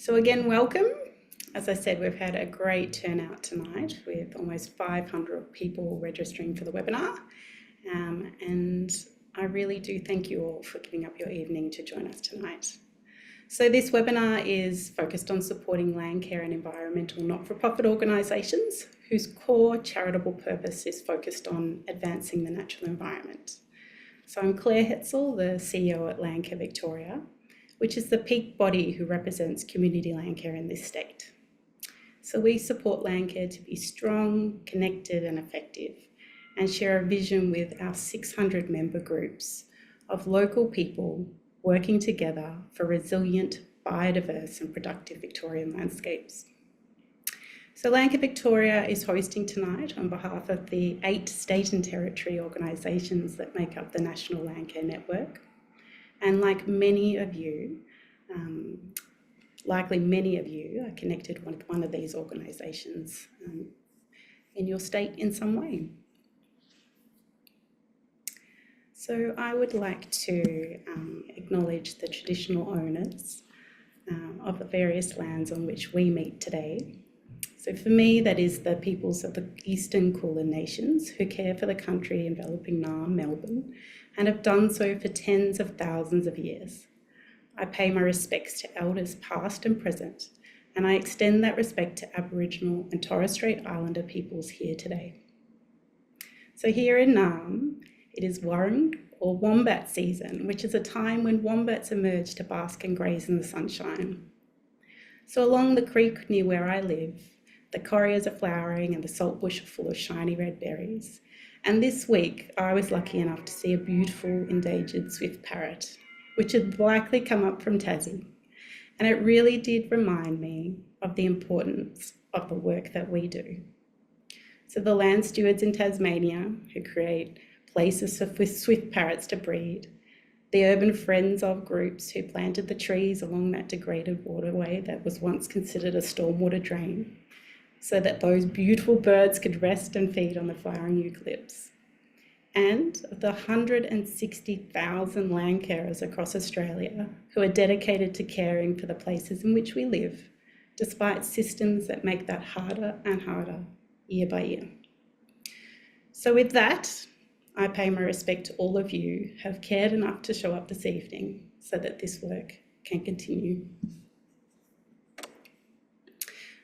So again, welcome. As I said, we've had a great turnout tonight with almost 500 people registering for the webinar. And I really do thank you all for giving up your evening to join us tonight. So this webinar is focused on supporting Landcare and environmental not-for-profit organisations whose core charitable purpose is focused on advancing the natural environment. So I'm Claire Hetzel, the CEO at Landcare Victoria, which is the peak body who represents community landcare in this state. So we support Landcare to be strong, connected and effective, and share a vision with our 600 member groups of local people working together for resilient, biodiverse and productive Victorian landscapes. So Landcare Victoria is hosting tonight on behalf of the 8 state and territory organisations that make up the National Landcare Network. And like many of you, likely many of you are connected with one of these organisations in your state in some way. So I would like to acknowledge the traditional owners of the various lands on which we meet today. So for me, that is the peoples of the Eastern Kulin Nations who care for the country enveloping Naarm, Melbourne, and have done so for tens of thousands of years. I pay my respects to elders past and present, and I extend that respect to Aboriginal and Torres Strait Islander peoples here today. So here in Naarm, it is Warrung or wombat season, which is a time when wombats emerge to bask and graze in the sunshine. So along the creek near where I live, the correas are flowering and the saltbush are full of shiny red berries. And this week, I was lucky enough to see a beautiful endangered swift parrot, which had likely come up from Tassie. And it really did remind me of the importance of the work that we do. So the land stewards in Tasmania who create places for swift parrots to breed, the urban friends of groups who planted the trees along that degraded waterway that was once considered a stormwater drain, so that those beautiful birds could rest and feed on the flowering eucalypts. And the 160,000 land carers across Australia who are dedicated to caring for the places in which we live, despite systems that make that harder and harder year by year. So with that, I pay my respect to all of you who have cared enough to show up this evening so that this work can continue.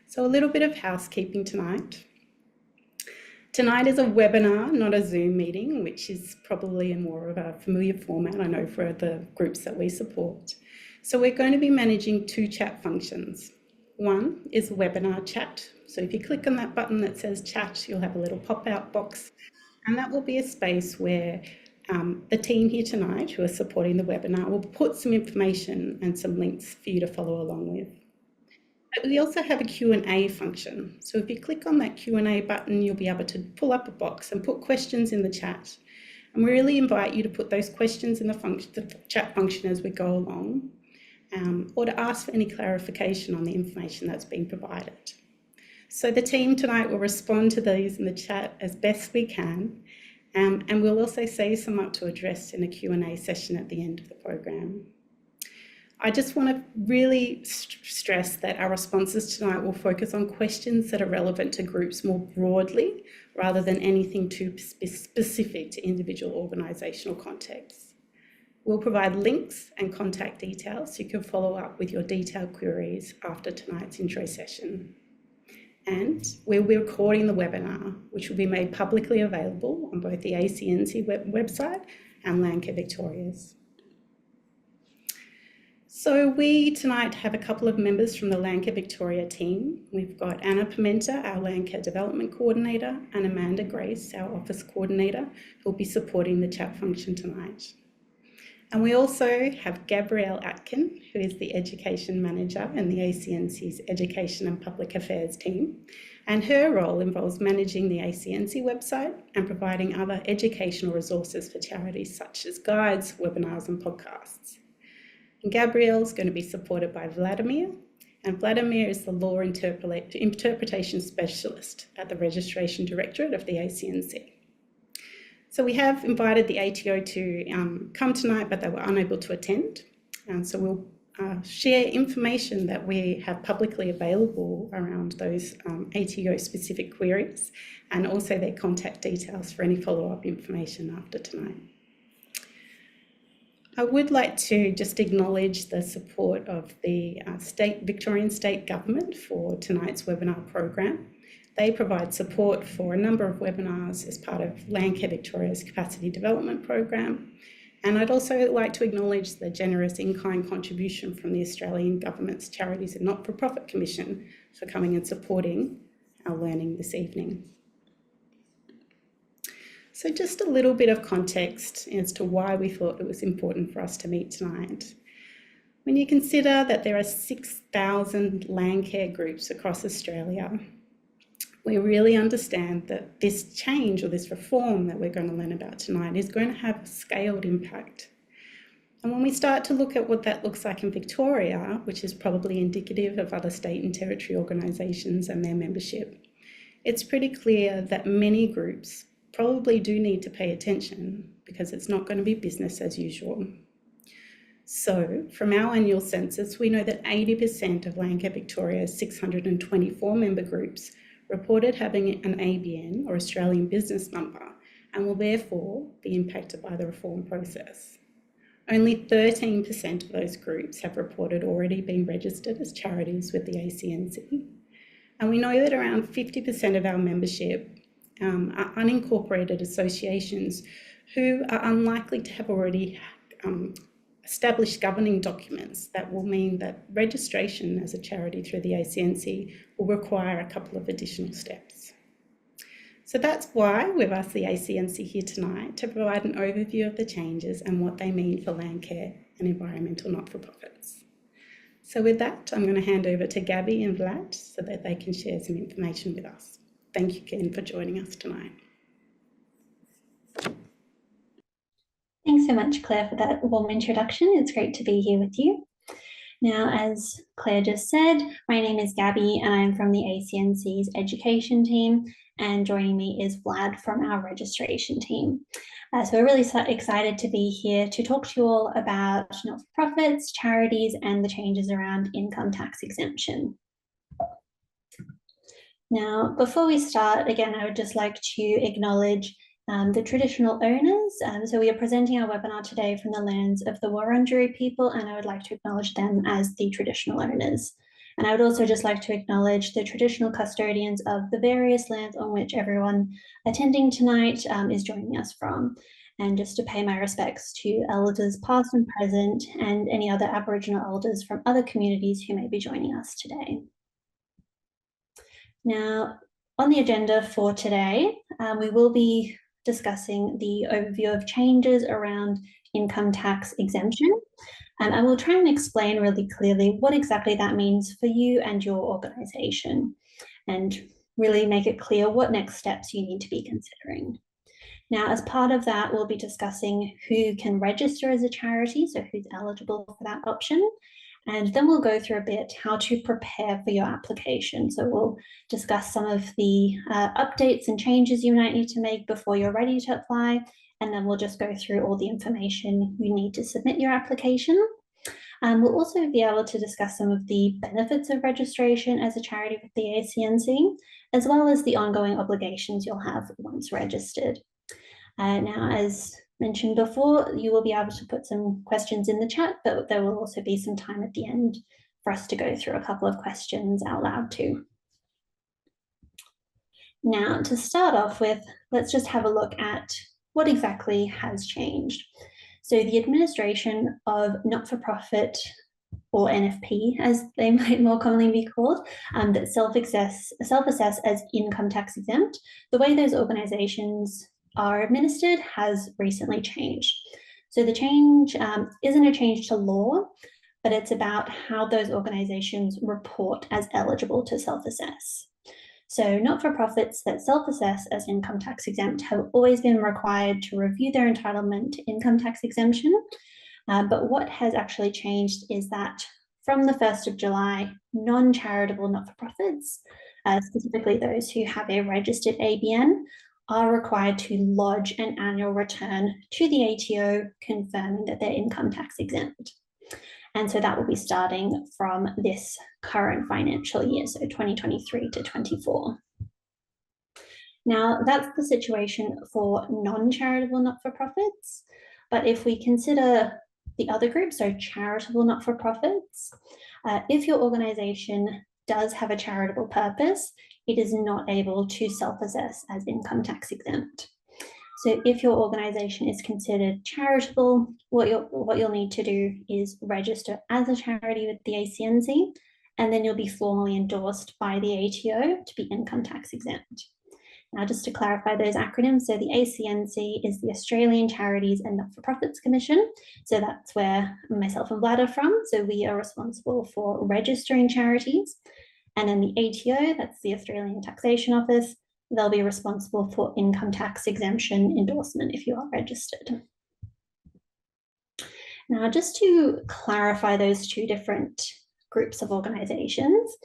So a little bit of housekeeping tonight. Tonight is a webinar, not a Zoom meeting, which is probably a more of a familiar format, I know, for the groups that we support. So we're going to be managing 2 chat functions. One is webinar chat. So if you click on that button that says chat, you'll have a little pop-out box, and that will be a space where the team here tonight who are supporting the webinar will put some information and some links for you to follow along with. But we also have a Q&A function. So if you click on that Q&A button, you'll be able to pull up a box and put questions in the chat. And we really invite you to put those questions in the chat function as we go along, or to ask for any clarification on the information that's been provided. So the team tonight will respond to these in the chat as best we can, and we'll also save some up to address in a Q&A session at the end of the program. I just want to really stress that our responses tonight will focus on questions that are relevant to groups more broadly, rather than anything too specific to individual organisational contexts. We'll provide links and contact details so you can follow up with your detailed queries after tonight's intro session. And we'll be recording the webinar, which will be made publicly available on both the ACNC website and Landcare Victoria's. So we tonight have a couple of members from the Landcare Victoria team. We've got Anna Pimenta, our Landcare Development Coordinator, and Amanda Grace, our Office Coordinator, who will be supporting the chat function tonight. And we also have Gabrielle Atkin, who is the Education Manager in the ACNC's Education and Public Affairs team. And her role involves managing the ACNC website and providing other educational resources for charities such as guides, webinars and podcasts. And Gabrielle's going to be supported by Vladimir, and Vladimir is the Law Interpretation Specialist at the Registration Directorate of the ACNC. So we have invited the ATO to come tonight, but they were unable to attend. And so we'll share information that we have publicly available around those ATO-specific queries, and also their contact details for any follow-up information after tonight. I would like to just acknowledge the support of the Victorian State Government for tonight's webinar program. They provide support for a number of webinars as part of Landcare Victoria's Capacity Development Program. And I'd also like to acknowledge the generous in-kind contribution from the Australian Government's Charities and Not-for-Profit Commission for coming and supporting our learning this evening. So just a little bit of context as to why we thought it was important for us to meet tonight. When you consider that there are 6,000 Landcare groups across Australia, we really understand that this change or this reform that we're going to learn about tonight is going to have a scaled impact. And when we start to look at what that looks like in Victoria, which is probably indicative of other state and territory organisations and their membership, it's pretty clear that many groups probably do need to pay attention because it's not going to be business as usual. So from our annual census, we know that 80% of Landcare Victoria's 624 member groups reported having an ABN or Australian business number and will therefore be impacted by the reform process. Only 13% of those groups have reported already being registered as charities with the ACNC. And we know that around 50% of our membership are unincorporated associations who are unlikely to have already established governing documents that will mean that registration as a charity through the ACNC will require a couple of additional steps. So that's why we've asked the ACNC here tonight to provide an overview of the changes and what they mean for Landcare and environmental not-for-profits. So with that, I'm going to hand over to Gabby and Vlad so that they can share some information with us. Thank you again for joining us tonight. Thanks so much, Claire, for that warm introduction. It's great to be here with you. Now, as Claire just said, my name is Gabby and I'm from the ACNC's education team, and joining me is Vlad from our registration team. So we're really excited to be here to talk to you all about not-for-profits, charities, and the changes around income tax exemption. Now, before we start, again, I would just like to acknowledge the traditional owners. So we are presenting our webinar today from the lands of the Wurundjeri people, and I would like to acknowledge them as the traditional owners. And I would also just like to acknowledge the traditional custodians of the various lands on which everyone attending tonight is joining us from. And just to pay my respects to elders past and present, and any other Aboriginal elders from other communities who may be joining us today. Now, on the agenda for today, we will be discussing the overview of changes around income tax exemption. And we'll try and explain really clearly what exactly that means for you and your organisation, and really make it clear what next steps you need to be considering. Now, as part of that, we'll be discussing who can register as a charity, so who's eligible for that option. And then we'll go through a bit how to prepare for your application. So we'll discuss some of the updates and changes you might need to make before you're ready to apply. And then we'll just go through all the information you need to submit your application. We'll also be able to discuss some of the benefits of registration as a charity with the ACNC, as well as the ongoing obligations you'll have once registered. Now, as mentioned before, you will be able to put some questions in the chat, but there will also be some time at the end for us to go through a couple of questions out loud too. Now, to start off with, let's just have a look at what exactly has changed. So the administration of not-for-profit, or NFP, as they might more commonly be called, that self-assess as income tax exempt, the way those organisations are administered has recently changed. So the change isn't a change to law, but it's about how those organisations report as eligible to self-assess. So not-for-profits that self-assess as income tax exempt have always been required to review their entitlement to income tax exemption. But what has actually changed is that from the 1st of July, non-charitable not-for-profits, specifically those who have a registered ABN, are required to lodge an annual return to the ATO confirming that they're income tax exempt. And so that will be starting from this current financial year, so 2023 to 24. Now, that's the situation for non-charitable not-for-profits. But if we consider the other groups, so charitable not-for-profits, if your organization does have a charitable purpose, it is not able to self-assess as income tax exempt. So if your organization is considered charitable, what you'll need to do is register as a charity with the ACNC, and then you'll be formally endorsed by the ATO to be income tax exempt. Now, just to clarify those acronyms, so the ACNC is the Australian Charities and Not-for-Profits Commission. So that's where myself and Vlad are from. So we are responsible for registering charities. And then the ATO, that's the Australian Taxation Office, they'll be responsible for income tax exemption endorsement if you are registered. Now, just to clarify those two different groups of organizations,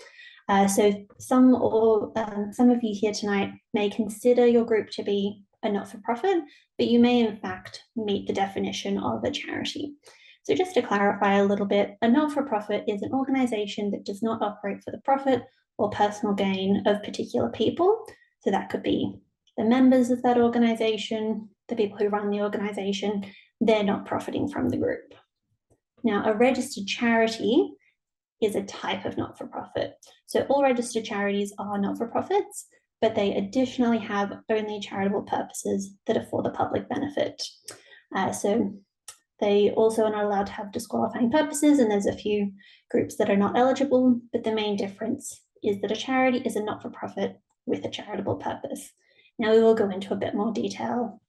so some of you here tonight may consider your group to be a not-for-profit, but you may in fact meet the definition of a charity. So just to clarify a little bit, a not-for-profit is an organization that does not operate for the profit or personal gain of particular people. So that could be the members of that organization, the people who run the organization, they're not profiting from the group. Now, a registered charity is a type of not-for-profit. So all registered charities are not-for-profits, but they additionally have only charitable purposes that are for the public benefit. So they also are not allowed to have disqualifying purposes, and there's a few groups that are not eligible, but the main difference is that a charity is a not-for-profit with a charitable purpose. Now we will go into a bit more detail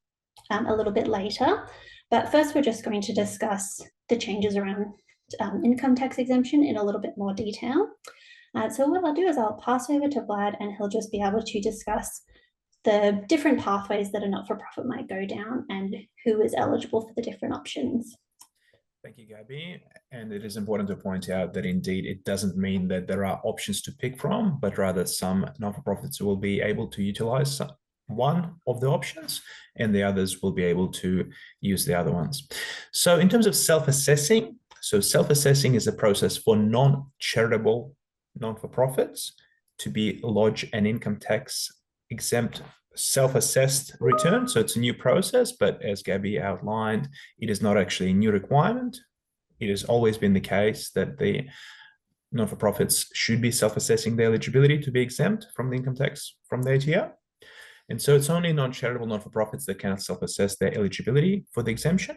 a little bit later, but first we're just going to discuss the changes around income tax exemption in a little bit more detail. So what I'll do is I'll pass over to Vlad, and he'll just be able to discuss the different pathways that a not-for-profit might go down and who is eligible for the different options. Thank you, Gabby. And it is important to point out that indeed it doesn't mean that there are options to pick from, but rather some not-for-profits will be able to utilize one of the options and the others will be able to use the other ones. So in terms of self-assessing, self-assessing is a process for non-charitable non-for-profits to be lodge an income tax exempt self-assessed return. So it's a new process, but as Gabby outlined, it is not actually a new requirement. It has always been the case that the non-for-profits should be self-assessing their eligibility to be exempt from the income tax from the ATO. And so it's only non-charitable non-for-profits that cannot self-assess their eligibility for the exemption.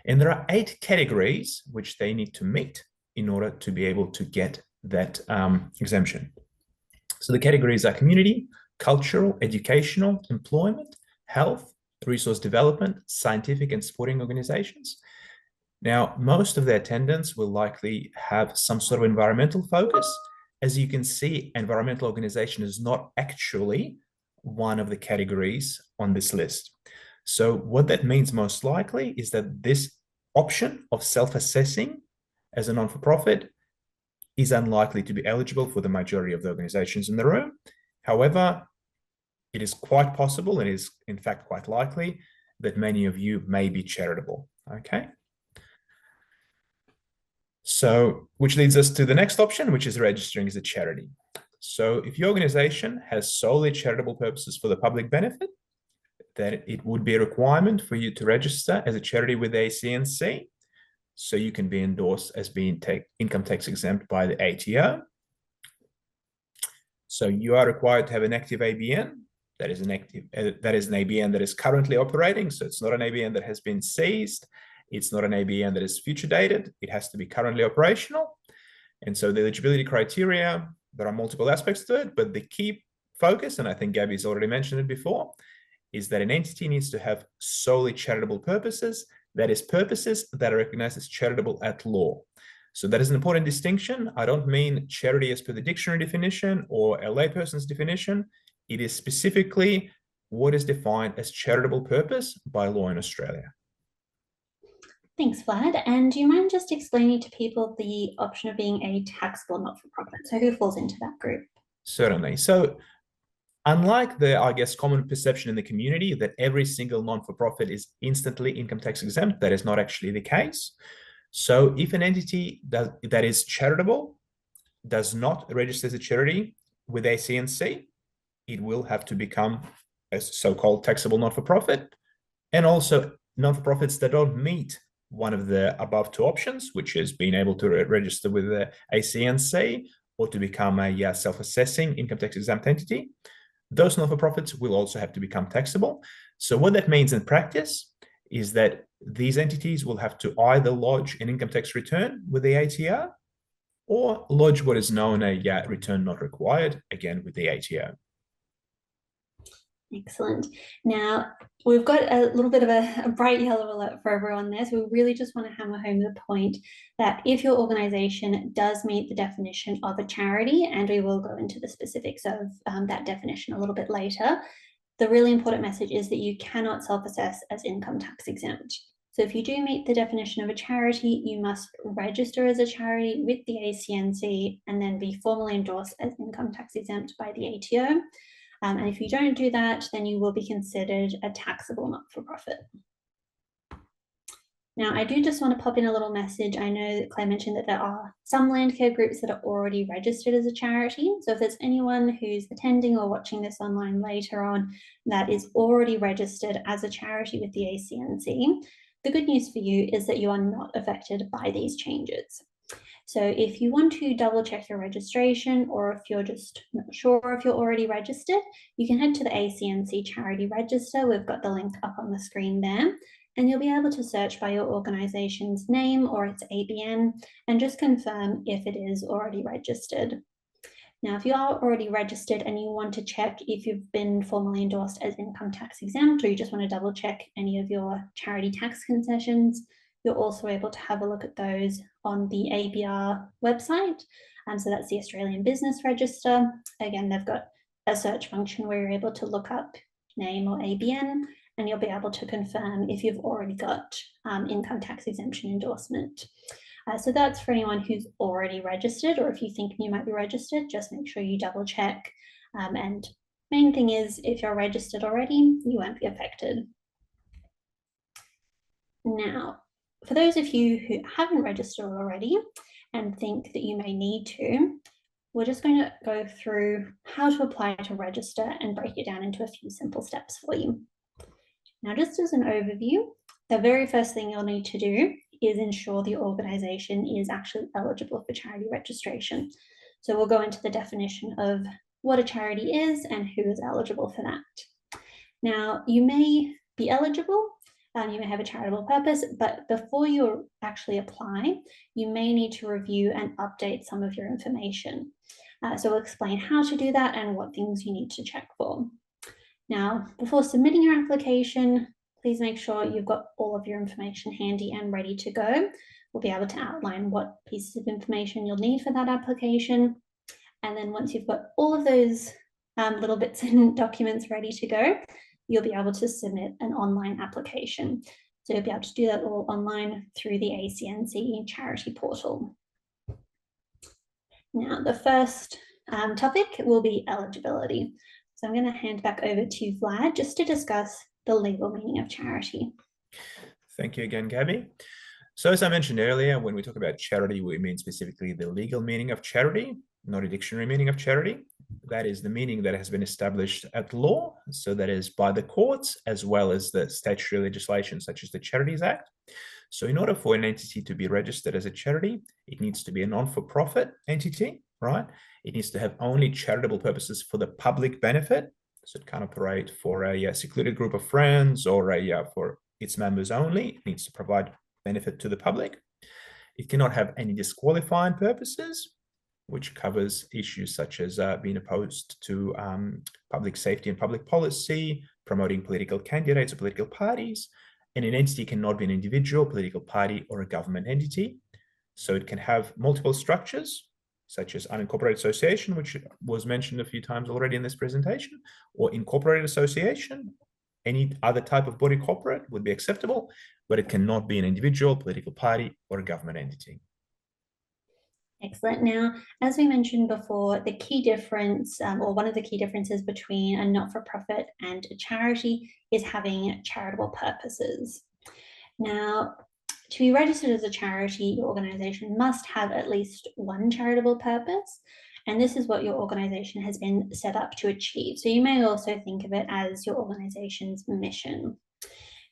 And there are 8 categories which they need to meet in order to be able to get that exemption. So the categories are community, cultural, educational, employment, health, resource development, scientific and sporting organizations. Now, most of the attendants will likely have some sort of environmental focus. As you can see, environmental organization is not actually one of the categories on this list. So what that means most likely is that this option of self-assessing as a non-for-profit is unlikely to be eligible for the majority of the organizations in the room. However, it is quite possible, and is in fact quite likely, that many of you may be charitable, okay? So, which leads us to the next option, which is registering as a charity. So if your organization has solely charitable purposes for the public benefit, then it would be a requirement for you to register as a charity with the ACNC, so you can be endorsed as being income tax exempt by the ATO. So you are required to have an active ABN. That is an ABN that is currently operating. So it's not an ABN that has been seized. It's not an ABN that is future dated. It has to be currently operational. And so the eligibility criteria, there are multiple aspects to it, but the key focus, and I think Gabby's already mentioned it before, is that an entity needs to have solely charitable purposes. That is, purposes that are recognized as charitable at law. So that is an important distinction. I don't mean charity as per the dictionary definition or a layperson's definition. It is specifically what is defined as charitable purpose by law in Australia. Thanks, Vlad. And do you mind just explaining to people the option of being a taxable not-for-profit? So who falls into that group? Certainly. So unlike the, I guess, common perception in the community that every single non-for-profit is instantly income tax exempt, that is not actually the case. So if an entity that is charitable does not register as a charity with ACNC, it will have to become a so-called taxable not-for-profit. And also non-for-profits that don't meet one of the above two options, which is being able to register with the ACNC or to become a self-assessing income tax exempt entity, those non-for-profits will also have to become taxable. So what that means in practice is that these entities will have to either lodge an income tax return with the ATO or lodge what is known a return not required, again with the ATO. Excellent. Now, we've got a little bit of a bright yellow alert for everyone there. So we really just want to hammer home the point that if your organisation does meet the definition of a charity, and we will go into the specifics of that definition a little bit later, the really important message is that you cannot self-assess as income tax exempt. So if you do meet the definition of a charity, you must register as a charity with the ACNC and then be formally endorsed as income tax exempt by the ATO. And if you don't do that, then you will be considered a taxable not-for-profit. Now, I do just want to pop in a little message. I know that Claire mentioned that there are some Landcare groups that are already registered as a charity. So if there's anyone who's attending or watching this online later on that is already registered as a charity with the ACNC, the good news for you is that you are not affected by these changes. So if you want to double check your registration, or if you're just not sure if you're already registered, you can head to the ACNC Charity Register. We've got the link up on the screen there, and you'll be able to search by your organisation's name or its ABN and just confirm if it is already registered. Now, if you are already registered and you want to check if you've been formally endorsed as income tax exempt, or you just want to double check any of your charity tax concessions, you're also able to have a look at those on the ABR website. So that's the Australian Business Register. Again, they've got a search function where you're able to look up name or ABN, and you'll be able to confirm if you've already got income tax exemption endorsement. So that's for anyone who's already registered, or if you think you might be registered, just make sure you double check. And main thing is, if you're registered already, you won't be affected. Now, for those of you who haven't registered already and think that you may need to, we're just going to go through how to apply to register and break it down into a few simple steps for you. Now, just as an overview, the very first thing you'll need to do is ensure the organisation is actually eligible for charity registration. So we'll go into the definition of what a charity is and who is eligible for that. Now, you may be eligible, you may have a charitable purpose, but before you actually apply, you may need to review and update some of your information. So we'll explain how to do that and what things you need to check for. Now, before submitting your application, please make sure you've got all of your information handy and ready to go. We'll be able to outline what pieces of information you'll need for that application. And then once you've got all of those little bits and documents ready to go, you'll be able to submit an online application. So you'll be able to do that all online through the ACNC charity portal. Now, the first topic will be eligibility. So I'm going to hand back over to Vlad just to discuss the legal meaning of charity. Thank you again, Gabby. So as I mentioned earlier, when we talk about charity, we mean specifically the legal meaning of charity, not a dictionary meaning of charity. That is the meaning that has been established at law. So that is by the courts, as well as the statutory legislation, such as the Charities Act. So in order for an entity to be registered as a charity, it needs to be a non-for-profit entity, right? It needs to have only charitable purposes for the public benefit. So it can't operate for a secluded group of friends or for its members only. It needs to provide benefit to the public. It cannot have any disqualifying purposes, which covers issues such as being opposed to public safety and public policy, promoting political candidates or political parties. And an entity cannot be an individual, political party, or a government entity. So it can have multiple structures, such as unincorporated association, which was mentioned a few times already in this presentation, or incorporated association. Any other type of body corporate would be acceptable, but it cannot be an individual, political party, or a government entity. Excellent. Now, as we mentioned before, the key difference, or one of the key differences between a not-for-profit and a charity is having charitable purposes. Now, To be registered as a charity, your organisation must have at least one charitable purpose, and this is what your organisation has been set up to achieve. So you may also think of it as your organisation's mission.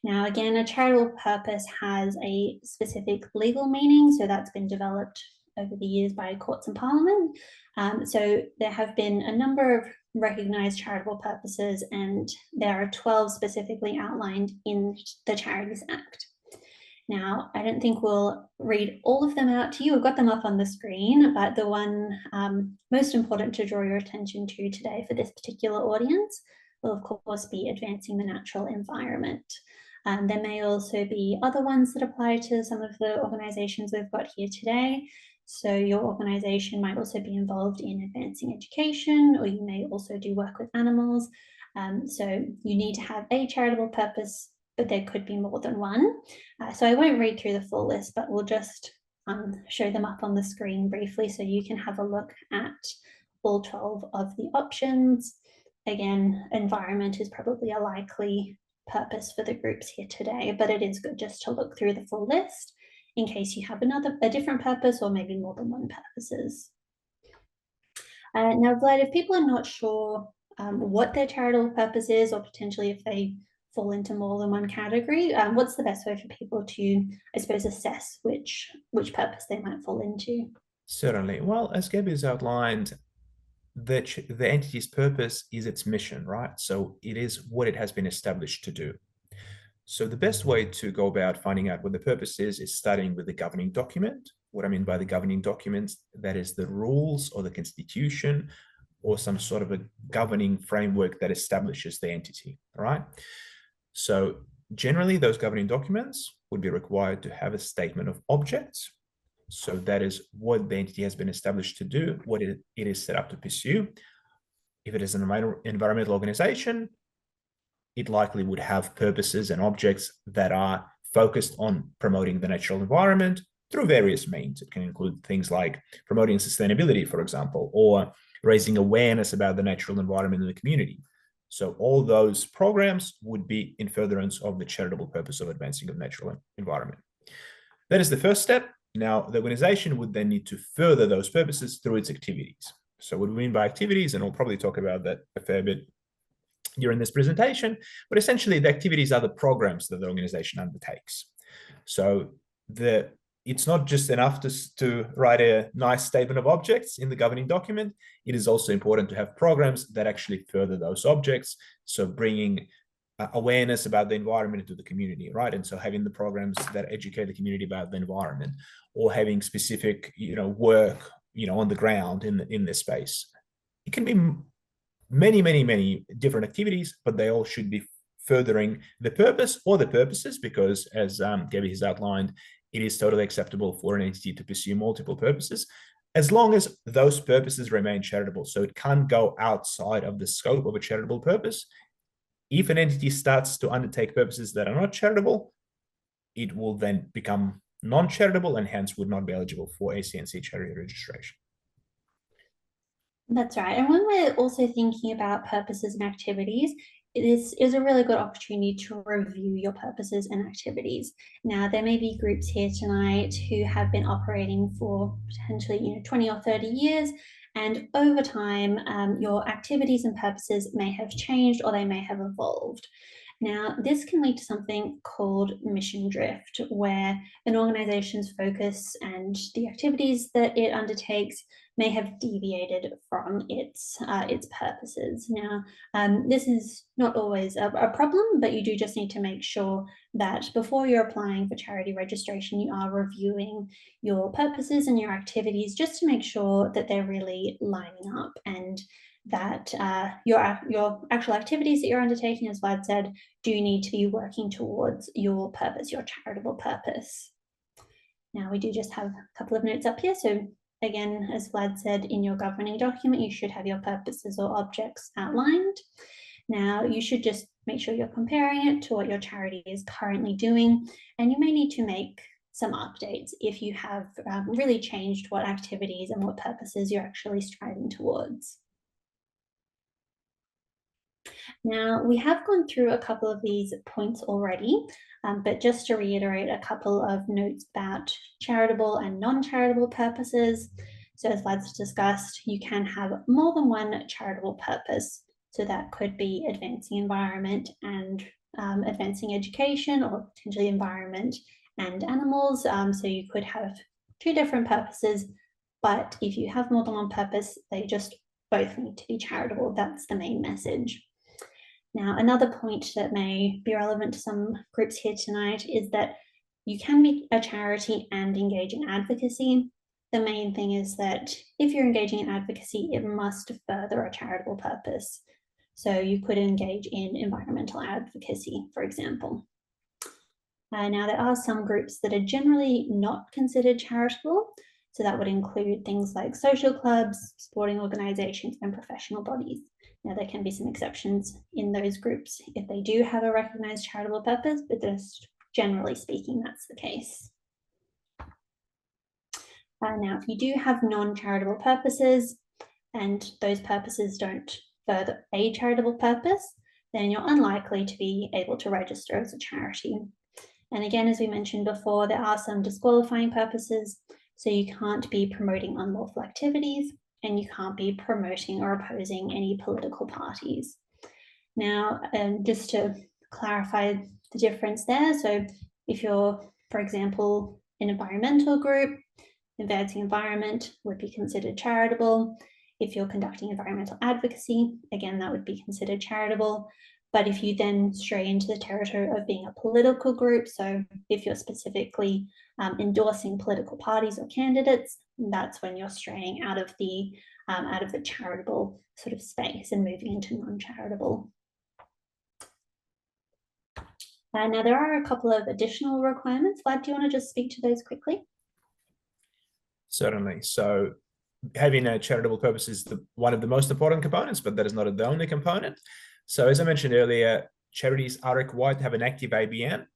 Now, again, a charitable purpose has a specific legal meaning, so that's been developed over the years by courts and parliament. So there have been a number of recognised charitable purposes, and there are 12 specifically outlined in the Charities Act. Now, I don't think we'll read all of them out to you. We've got them up on the screen, but the one most important to draw your attention to today for this particular audience will, of course, be advancing the natural environment. There may also be other ones that apply to some of the organisations we've got here today. So your organisation might also be involved in advancing education, or you may also do work with animals. So you need to have a charitable purpose, but there could be more than one. So I won't read through the full list, but we'll just show them up on the screen briefly so you can have a look at all 12 of the options. Again, environment is probably a likely purpose for the groups here today, but it is good just to look through the full list in case you have a different purpose or maybe more than one purposes. Now, Vlad, if people are not sure what their charitable purpose is, or potentially if they fall into more than one category, what's the best way for people to, I suppose, assess which purpose they might fall into? Certainly. Well, as Gabby has outlined, the entity's purpose is its mission, right? So it is what it has been established to do. So the best way to go about finding out what the purpose is starting with the governing document. What I mean by the governing documents, that is the rules or the constitution or some sort of a governing framework that establishes the entity, all right? So generally those governing documents would be required to have a statement of objects. So that is what the entity has been established to do, what it is set up to pursue. If it is an environmental organization, it likely would have purposes and objects that are focused on promoting the natural environment through various means. It can include things like promoting sustainability, for example, or raising awareness about the natural environment in the community. So all those programs would be in furtherance of the charitable purpose of advancing the natural environment. That is the first step. Now, the organization would then need to further those purposes through its activities. So what we mean by activities, and we'll probably talk about that a fair bit during this presentation, but essentially the activities are the programs that the organization undertakes. So it's not just enough to write a nice statement of objects in the governing document. It is also important to have programs that actually further those objects. So bringing awareness about the environment into the community, right? And so having the programs that educate the community about the environment, or having specific, work, on the ground in this space. It can be many different activities, but they all should be furthering the purpose or the purposes, because as Gabby has outlined, it is totally acceptable for an entity to pursue multiple purposes, as long as those purposes remain charitable. So it can't go outside of the scope of a charitable purpose. If an entity starts to undertake purposes that are not charitable, it will then become non-charitable and hence would not be eligible for ACNC charity registration. That's right. And when we're also thinking about purposes and activities, this is a really good opportunity to review your purposes and activities. Now, there may be groups here tonight who have been operating for potentially 20 or 30 years, and over time, your activities and purposes may have changed or they may have evolved. Now, this can lead to something called mission drift, where an organization's focus and the activities that it undertakes may have deviated from its purposes. Now, this is not always a problem, but you do just need to make sure that before you're applying for charity registration, you are reviewing your purposes and your activities just to make sure that they're really lining up, and that your actual activities that you're undertaking, as Vlad said, do need to be working towards your purpose, your charitable purpose. Now, we do just have a couple of notes up here. So again, as Vlad said, in your governing document, you should have your purposes or objects outlined. Now, you should just make sure you're comparing it to what your charity is currently doing, and you may need to make some updates if you have really changed what activities and what purposes you're actually striving towards. Now, we have gone through a couple of these points already, but just to reiterate a couple of notes about charitable and non-charitable purposes. So as Vlad's discussed, you can have more than one charitable purpose. So that could be advancing environment and advancing education, or potentially environment and animals. So you could have two different purposes, but if you have more than one purpose, they just both need to be charitable. That's the main message. Now, another point that may be relevant to some groups here tonight is that you can be a charity and engage in advocacy. The main thing is that if you're engaging in advocacy, it must further a charitable purpose. So you could engage in environmental advocacy, for example. Now, there are some groups that are generally not considered charitable. So that would include things like social clubs, sporting organisations, and professional bodies. Now, there can be some exceptions in those groups if they do have a recognised charitable purpose, but just generally speaking, that's the case. Now, if you do have non-charitable purposes and those purposes don't further a charitable purpose, then you're unlikely to be able to register as a charity. And again, as we mentioned before, there are some disqualifying purposes. So you can't be promoting unlawful activities, and you can't be promoting or opposing any political parties. Now, just to clarify the difference there, so if you're, for example, an environmental group, advancing environment would be considered charitable. If you're conducting environmental advocacy, again, that would be considered charitable. But if you then stray into the territory of being a political group, so if you're specifically endorsing political parties or candidates, that's when you're straying out of the charitable sort of space and moving into non-charitable. Now, there are a couple of additional requirements. Vlad, do you want to just speak to those quickly? Certainly. So having a charitable purpose is one of the most important components, but that is not the only component. So as I mentioned earlier, charities are required to have an active ABN.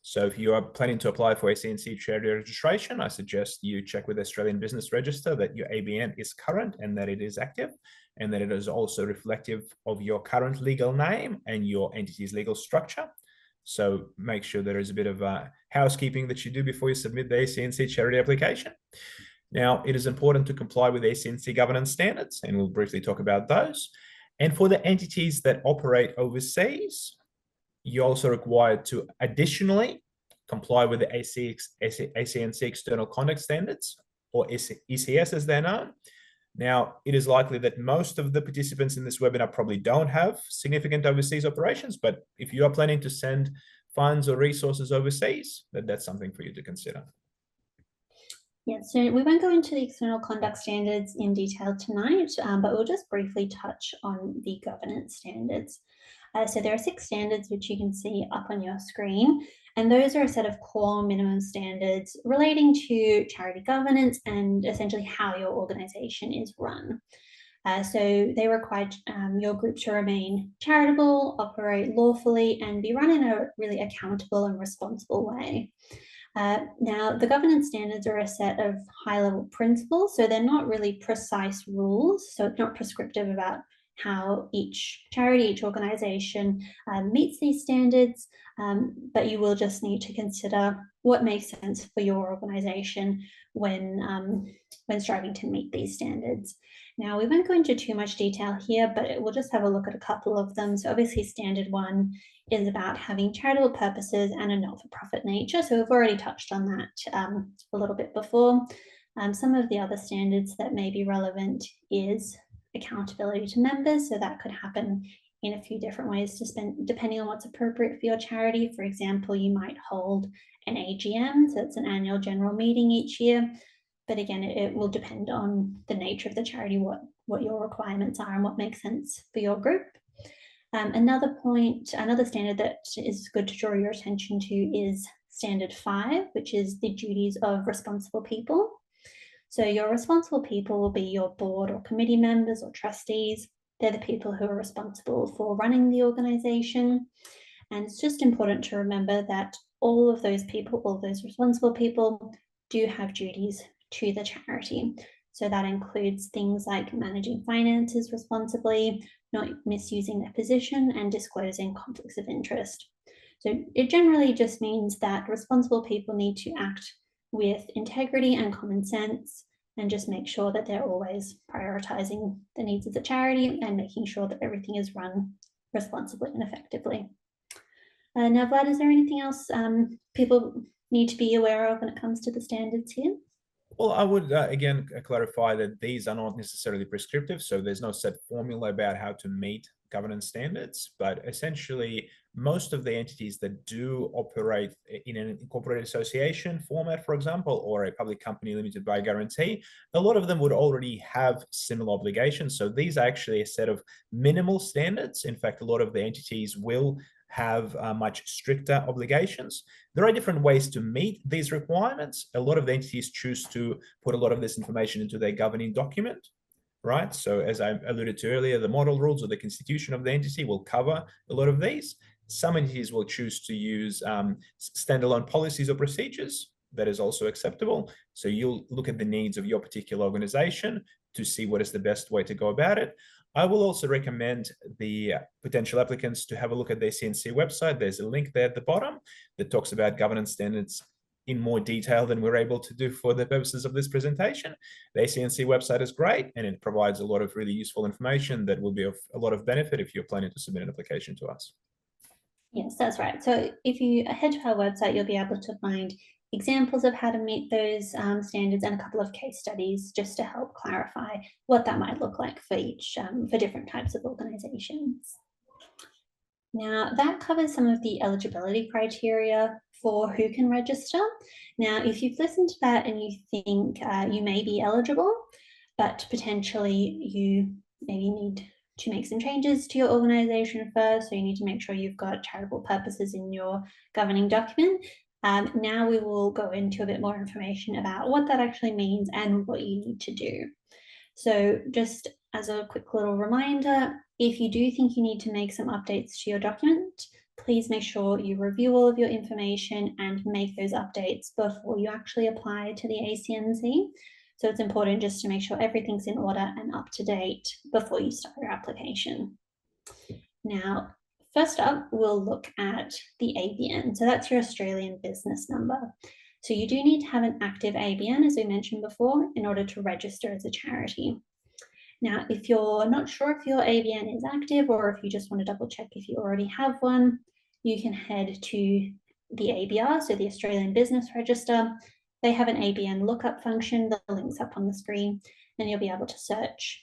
So if you are planning to apply for ACNC charity registration, I suggest you check with the Australian Business Register that your ABN is current and that it is active, and that it is also reflective of your current legal name and your entity's legal structure. So make sure there is a bit of housekeeping that you do before you submit the ACNC charity application. Now, it is important to comply with ACNC governance standards, and we'll briefly talk about those. And for the entities that operate overseas, you're also required to additionally comply with the ACNC external conduct standards, or ECS as they're known. Now, it is likely that most of the participants in this webinar probably don't have significant overseas operations, but if you are planning to send funds or resources overseas, that's something for you to consider. Yeah, so we won't go into the external conduct standards in detail tonight, but we'll just briefly touch on the governance standards. So there are 6 standards which you can see up on your screen, and those are a set of core minimum standards relating to charity governance and essentially how your organisation is run. So they require your group to remain charitable, operate lawfully, and be run in a really accountable and responsible way. Now, the governance standards are a set of high-level principles, so they're not really precise rules, so it's not prescriptive about how each charity, each organisation meets these standards, but you will just need to consider what makes sense for your organisation when striving to meet these standards. Now, we won't go into too much detail here, but we'll just have a look at a couple of them. So obviously, standard 1 is about having charitable purposes and a not-for-profit nature. So we've already touched on that a little bit before. Some of the other standards that may be relevant is accountability to members. So that could happen in a few different ways depending on what's appropriate for your charity. For example, you might hold an AGM, so it's an annual general meeting each year. But again, it will depend on the nature of the charity, what your requirements are and what makes sense for your group. Another standard that is good to draw your attention to is standard 5, which is the duties of responsible people. So your responsible people will be your board or committee members or trustees. They're the people who are responsible for running the organisation. And it's just important to remember that all of those people, all those responsible people, do have duties to the charity. So that includes things like managing finances responsibly, not misusing their position, and disclosing conflicts of interest. So it generally just means that responsible people need to act with integrity and common sense, and just make sure that they're always prioritizing the needs of the charity and making sure that everything is run responsibly and effectively. Now, Vlad, is there anything else people need to be aware of when it comes to the standards here? Well, I would again clarify that these are not necessarily prescriptive, so there's no set formula about how to meet governance standards, but essentially most of the entities that do operate in an incorporated association format, for example, or a public company limited by guarantee, a lot of them would already have similar obligations. So these are actually a set of minimal standards. In fact, a lot of the entities will have much stricter obligations. There are different ways to meet these requirements. A lot of the entities choose to put a lot of this information into their governing document, right? So as I alluded to earlier, the model rules or the constitution of the entity will cover a lot of these. Some entities will choose to use standalone policies or procedures. That is also acceptable. So you'll look at the needs of your particular organization to see what is the best way to go about it. I will also recommend the potential applicants to have a look at their CNC website. There's a link there at the bottom that talks about governance standards in more detail than we're able to do for the purposes of this presentation. The CNC website is great, and it provides a lot of really useful information that will be of a lot of benefit if you're planning to submit an application to us. Yes, that's right. So if you head to our website, you'll be able to find examples of how to meet those standards and a couple of case studies just to help clarify what that might look like for each, for different types of organizations. Now, that covers some of the eligibility criteria for who can register. Now, if you've listened to that and you think you may be eligible, but potentially you maybe need to make some changes to your organization first, so you need to make sure you've got charitable purposes in your governing document. Now we will go into a bit more information about what that actually means and what you need to do. So just as a quick little reminder, if you do think you need to make some updates to your document, please make sure you review all of your information and make those updates before you actually apply to the ACNC. So it's important just to make sure everything's in order and up to date before you start your application. Now, first up, we'll look at the ABN. So that's your Australian business number. So you do need to have an active ABN, as we mentioned before, in order to register as a charity. Now, if you're not sure if your ABN is active or if you just want to double check if you already have one, you can head to the ABR, so the Australian Business Register. They have an ABN lookup function, the link's up on the screen, and you'll be able to search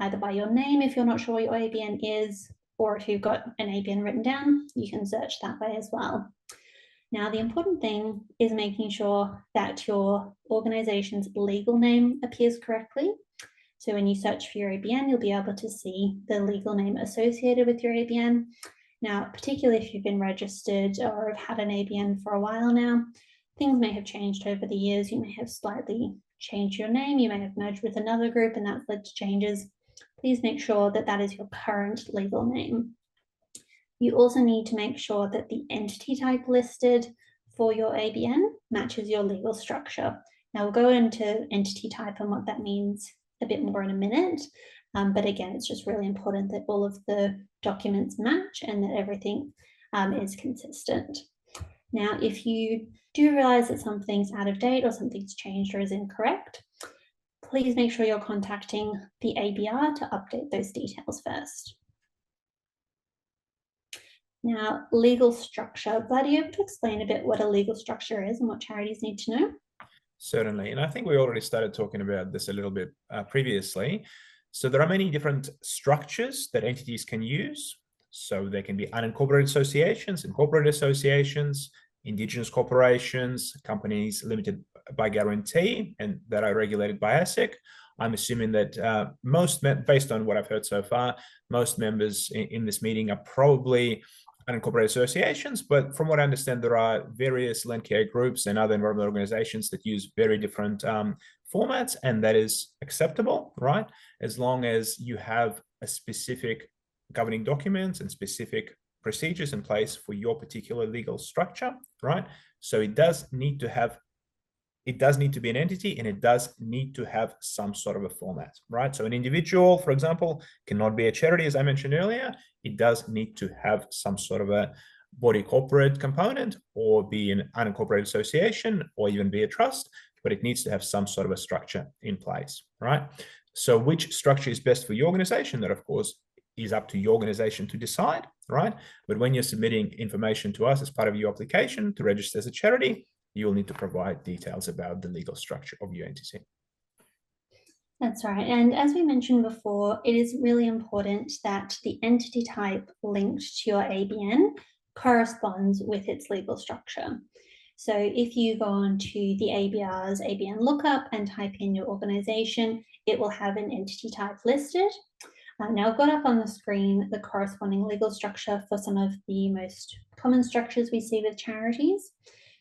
either by your name if you're not sure what your ABN is, or if you've got an ABN written down, you can search that way as well. Now, the important thing is making sure that your organization's legal name appears correctly. So when you search for your ABN, you'll be able to see the legal name associated with your ABN. Now, particularly if you've been registered or have had an ABN for a while now, things may have changed over the years. You may have slightly changed your name. You may have merged with another group and that's led to changes. Please make sure that that is your current legal name. You also need to make sure that the entity type listed for your ABN matches your legal structure. Now we'll go into entity type and what that means a bit more in a minute. But again, it's just really important that all of the documents match and that everything is consistent. Now, if you do realize that something's out of date or something's changed or is incorrect, please make sure you're contacting the ABR to update those details first. Now, legal structure. Vlad, are you able to explain a bit what a legal structure is and what charities need to know? Certainly, and I think we already started talking about this a little bit previously. So there are many different structures that entities can use. So they can be unincorporated associations, incorporated associations, indigenous corporations, companies limited by guarantee, and that are regulated by ASIC. I'm assuming that based on what I've heard so far, most members in this meeting are probably unincorporated associations, but from what I understand, there are various Landcare groups and other environmental organizations that use very different formats, and that is acceptable, right? As long as you have a specific governing documents and specific procedures in place for your particular legal structure, right? So it does need to have it does need to be an entity, and it does need to have some sort of a format, right? So an individual, for example, cannot be a charity, as I mentioned earlier. It does need to have some sort of a body corporate component, or be an unincorporated association, or even be a trust, but it needs to have some sort of a structure in place, right? So which structure is best for your organization? That, of course, is up to your organization to decide, right? But when you're submitting information to us as part of your application to register as a charity, you will need to provide details about the legal structure of your entity. That's right. And as we mentioned before, it is really important that the entity type linked to your ABN corresponds with its legal structure. So if you go on to the ABR's ABN lookup and type in your organization, it will have an entity type listed. Now I've got up on the screen the corresponding legal structure for some of the most common structures we see with charities.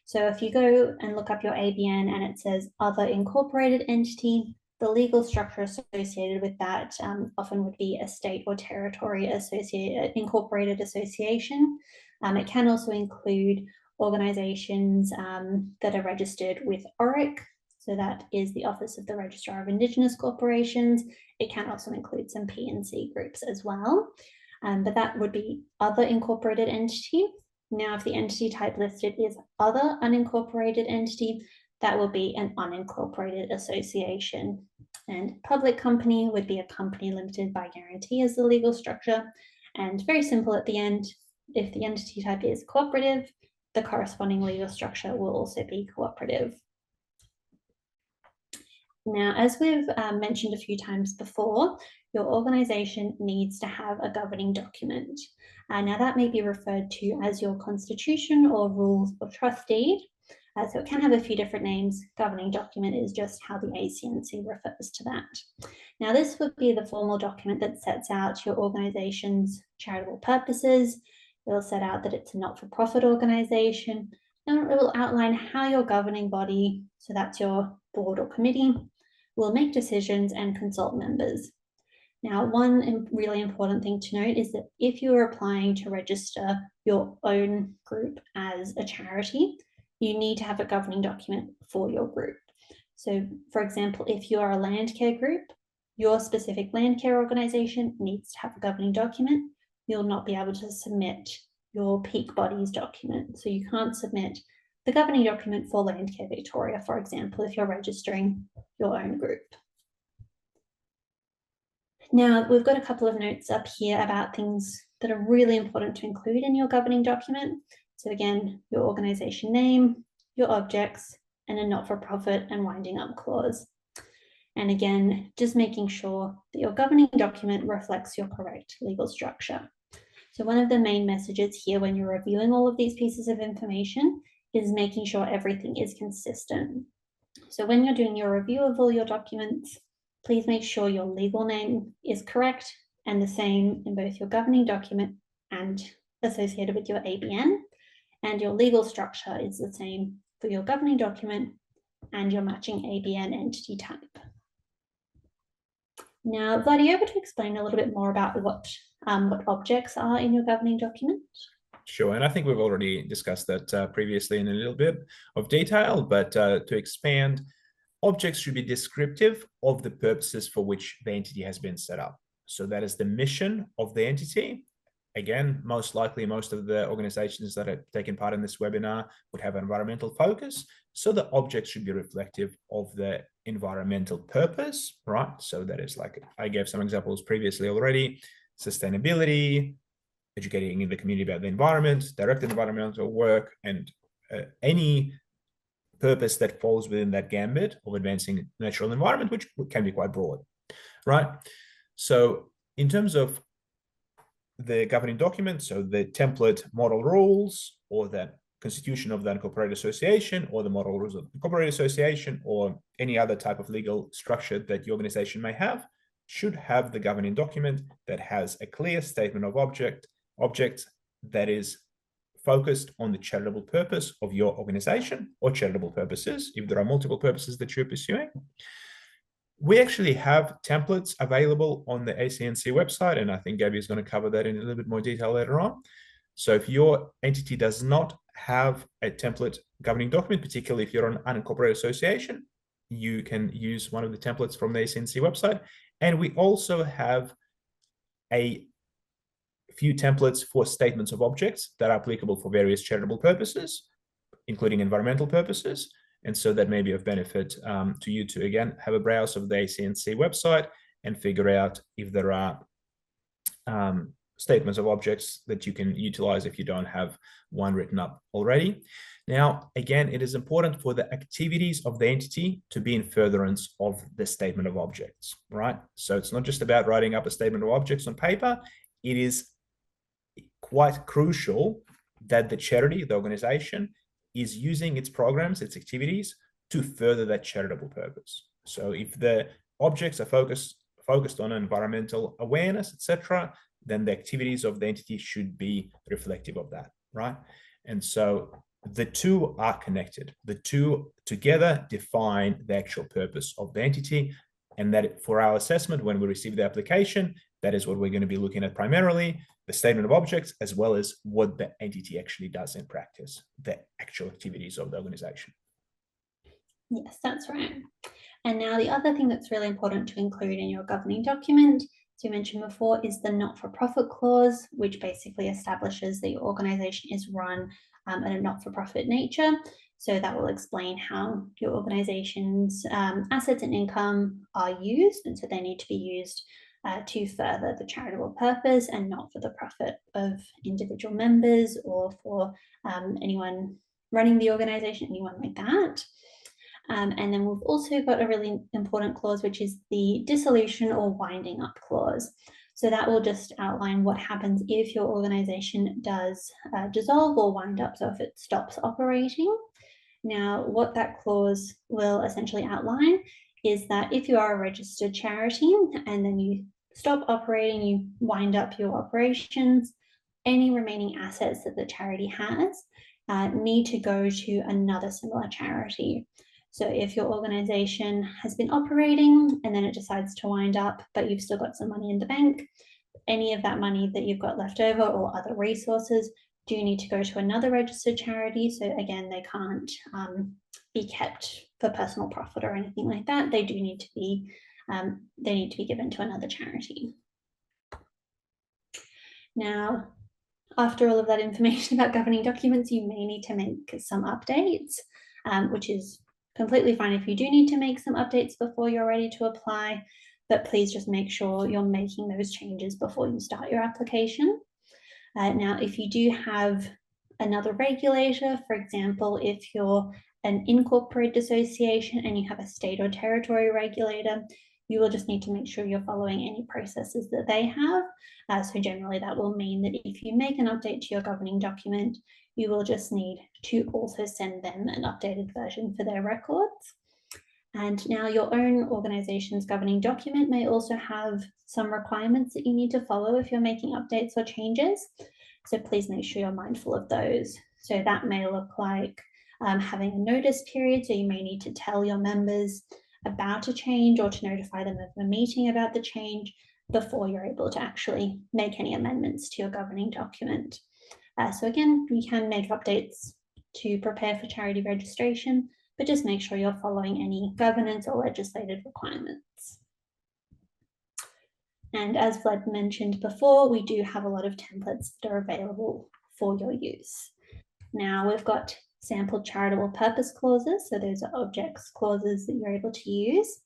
So if you go and look up your ABN and it says other incorporated entity, the legal structure associated with that often would be a state or territory incorporated association. It can also include organizations that are registered with ORIC, so that is the Office of the Registrar of Indigenous Corporations. It can also include some P&C groups as well, but that would be other incorporated entity. Now, if the entity type listed is other unincorporated entity, that will be an unincorporated association. And public company would be a company limited by guarantee as the legal structure. And very simple at the end, if the entity type is cooperative, the corresponding legal structure will also be cooperative. Now, as we've mentioned a few times before, your organization needs to have a governing document. Now, that may be referred to as your constitution or rules of trust deed. So it can have a few different names. Governing document is just how the ACNC refers to that. Now, this would be the formal document that sets out your organization's charitable purposes. It will set out that it's a not-for-profit organization, and it will outline how your governing body, so that's your board or committee, will make decisions and consult members. Now, one really important thing to note is that if you are applying to register your own group as a charity, you need to have a governing document for your group. So, for example, if you are a Landcare group, your specific Landcare organization needs to have a governing document. You'll not be able to submit your peak bodies document. So you can't submit the governing document for Landcare Victoria, for example, if you're registering your own group. Now, we've got a couple of notes up here about things that are really important to include in your governing document. So again, your organization name, your objects, and a not-for-profit and winding up clause. And again, just making sure that your governing document reflects your correct legal structure. So one of the main messages here when you're reviewing all of these pieces of information is making sure everything is consistent. So when you're doing your review of all your documents, please make sure your legal name is correct and the same in both your governing document and associated with your ABN, and your legal structure is the same for your governing document and your matching ABN entity type. Now, Vlad, are you able to explain a little bit more about what objects are in your governing document? Sure, and I think we've already discussed that previously in a little bit of detail, but to expand, objects should be descriptive of the purposes for which the entity has been set up. So that is the mission of the entity. Again, most likely, most of the organizations that have taken part in this webinar would have an environmental focus. So the object should be reflective of the environmental purpose, right? So that is, like I gave some examples previously already: sustainability, educating the community about the environment, direct environmental work, and any purpose that falls within that gambit of advancing natural environment, which can be quite broad, right? So in terms of the governing document, so the template model rules, or the constitution of the unincorporated association, or the model rules of the incorporated association, or any other type of legal structure that your organization may have, should have the governing document that has a clear statement of objects that is focused on the charitable purpose of your organization, or charitable purposes if there are multiple purposes that you're pursuing. We actually have templates available on the ACNC website, and I think Gabby is going to cover that in a little bit more detail later on. So if your entity does not have a template governing document, particularly if you're an unincorporated association, you can use one of the templates from the ACNC website. And we also have a few templates for statements of objects that are applicable for various charitable purposes, including environmental purposes. And so that may be of benefit to you to, again, have a browse of the ACNC website and figure out if there are statements of objects that you can utilize if you don't have one written up already. Now, again, it is important for the activities of the entity to be in furtherance of the statement of objects, right? So it's not just about writing up a statement of objects on paper. It is quite crucial that the charity, the organization, is using its programs, its activities to further that charitable purpose. So if the objects are focused on environmental awareness, etc., then the activities of the entity should be reflective of that, right? And so the two are connected. The two together define the actual purpose of the entity. And that for our assessment, when we receive the application, that is what we're going to be looking at primarily, the statement of objects, as well as what the entity actually does in practice, the actual activities of the organization. Yes, that's right. And now the other thing that's really important to include in your governing document, as you mentioned before, is the not-for-profit clause, which basically establishes that your organization is run at a not-for-profit nature. So that will explain how your organization's assets and income are used, and so they need to be used to further the charitable purpose and not for the profit of individual members or for anyone running the organization, anyone like that. And then we've also got a really important clause, which is the dissolution or winding up clause. So that will just outline what happens if your organization does dissolve or wind up, so if it stops operating. Now, what that clause will essentially outline is that if you are a registered charity and then you stop operating, you wind up your operations, any remaining assets that the charity has need to go to another similar charity. So if your organization has been operating and then it decides to wind up, but you've still got some money in the bank, any of that money that you've got left over or other resources do need to go to another registered charity. So again, they can't be kept for personal profit or anything like that. They do need to be given to another charity. Now, after all of that information about governing documents, you may need to make some updates, which is completely fine if you do need to make some updates before you're ready to apply, but please just make sure you're making those changes before you start your application. Now, if you do have another regulator, for example, if you're an incorporated association and you have a state or territory regulator, you will just need to make sure you're following any processes that they have. So generally that will mean that if you make an update to your governing document, you will just need to also send them an updated version for their records. And now your own organization's governing document may also have some requirements that you need to follow if you're making updates or changes. So please make sure you're mindful of those. So that may look like having a notice period. So you may need to tell your members about a change or to notify them of a meeting about the change before you're able to actually make any amendments to your governing document. So again, you can make updates to prepare for charity registration, but just make sure you're following any governance or legislative requirements. And as Vlad mentioned before, we do have a lot of templates that are available for your use. Now we've got sample charitable purpose clauses. So those are objects clauses that you're able to use.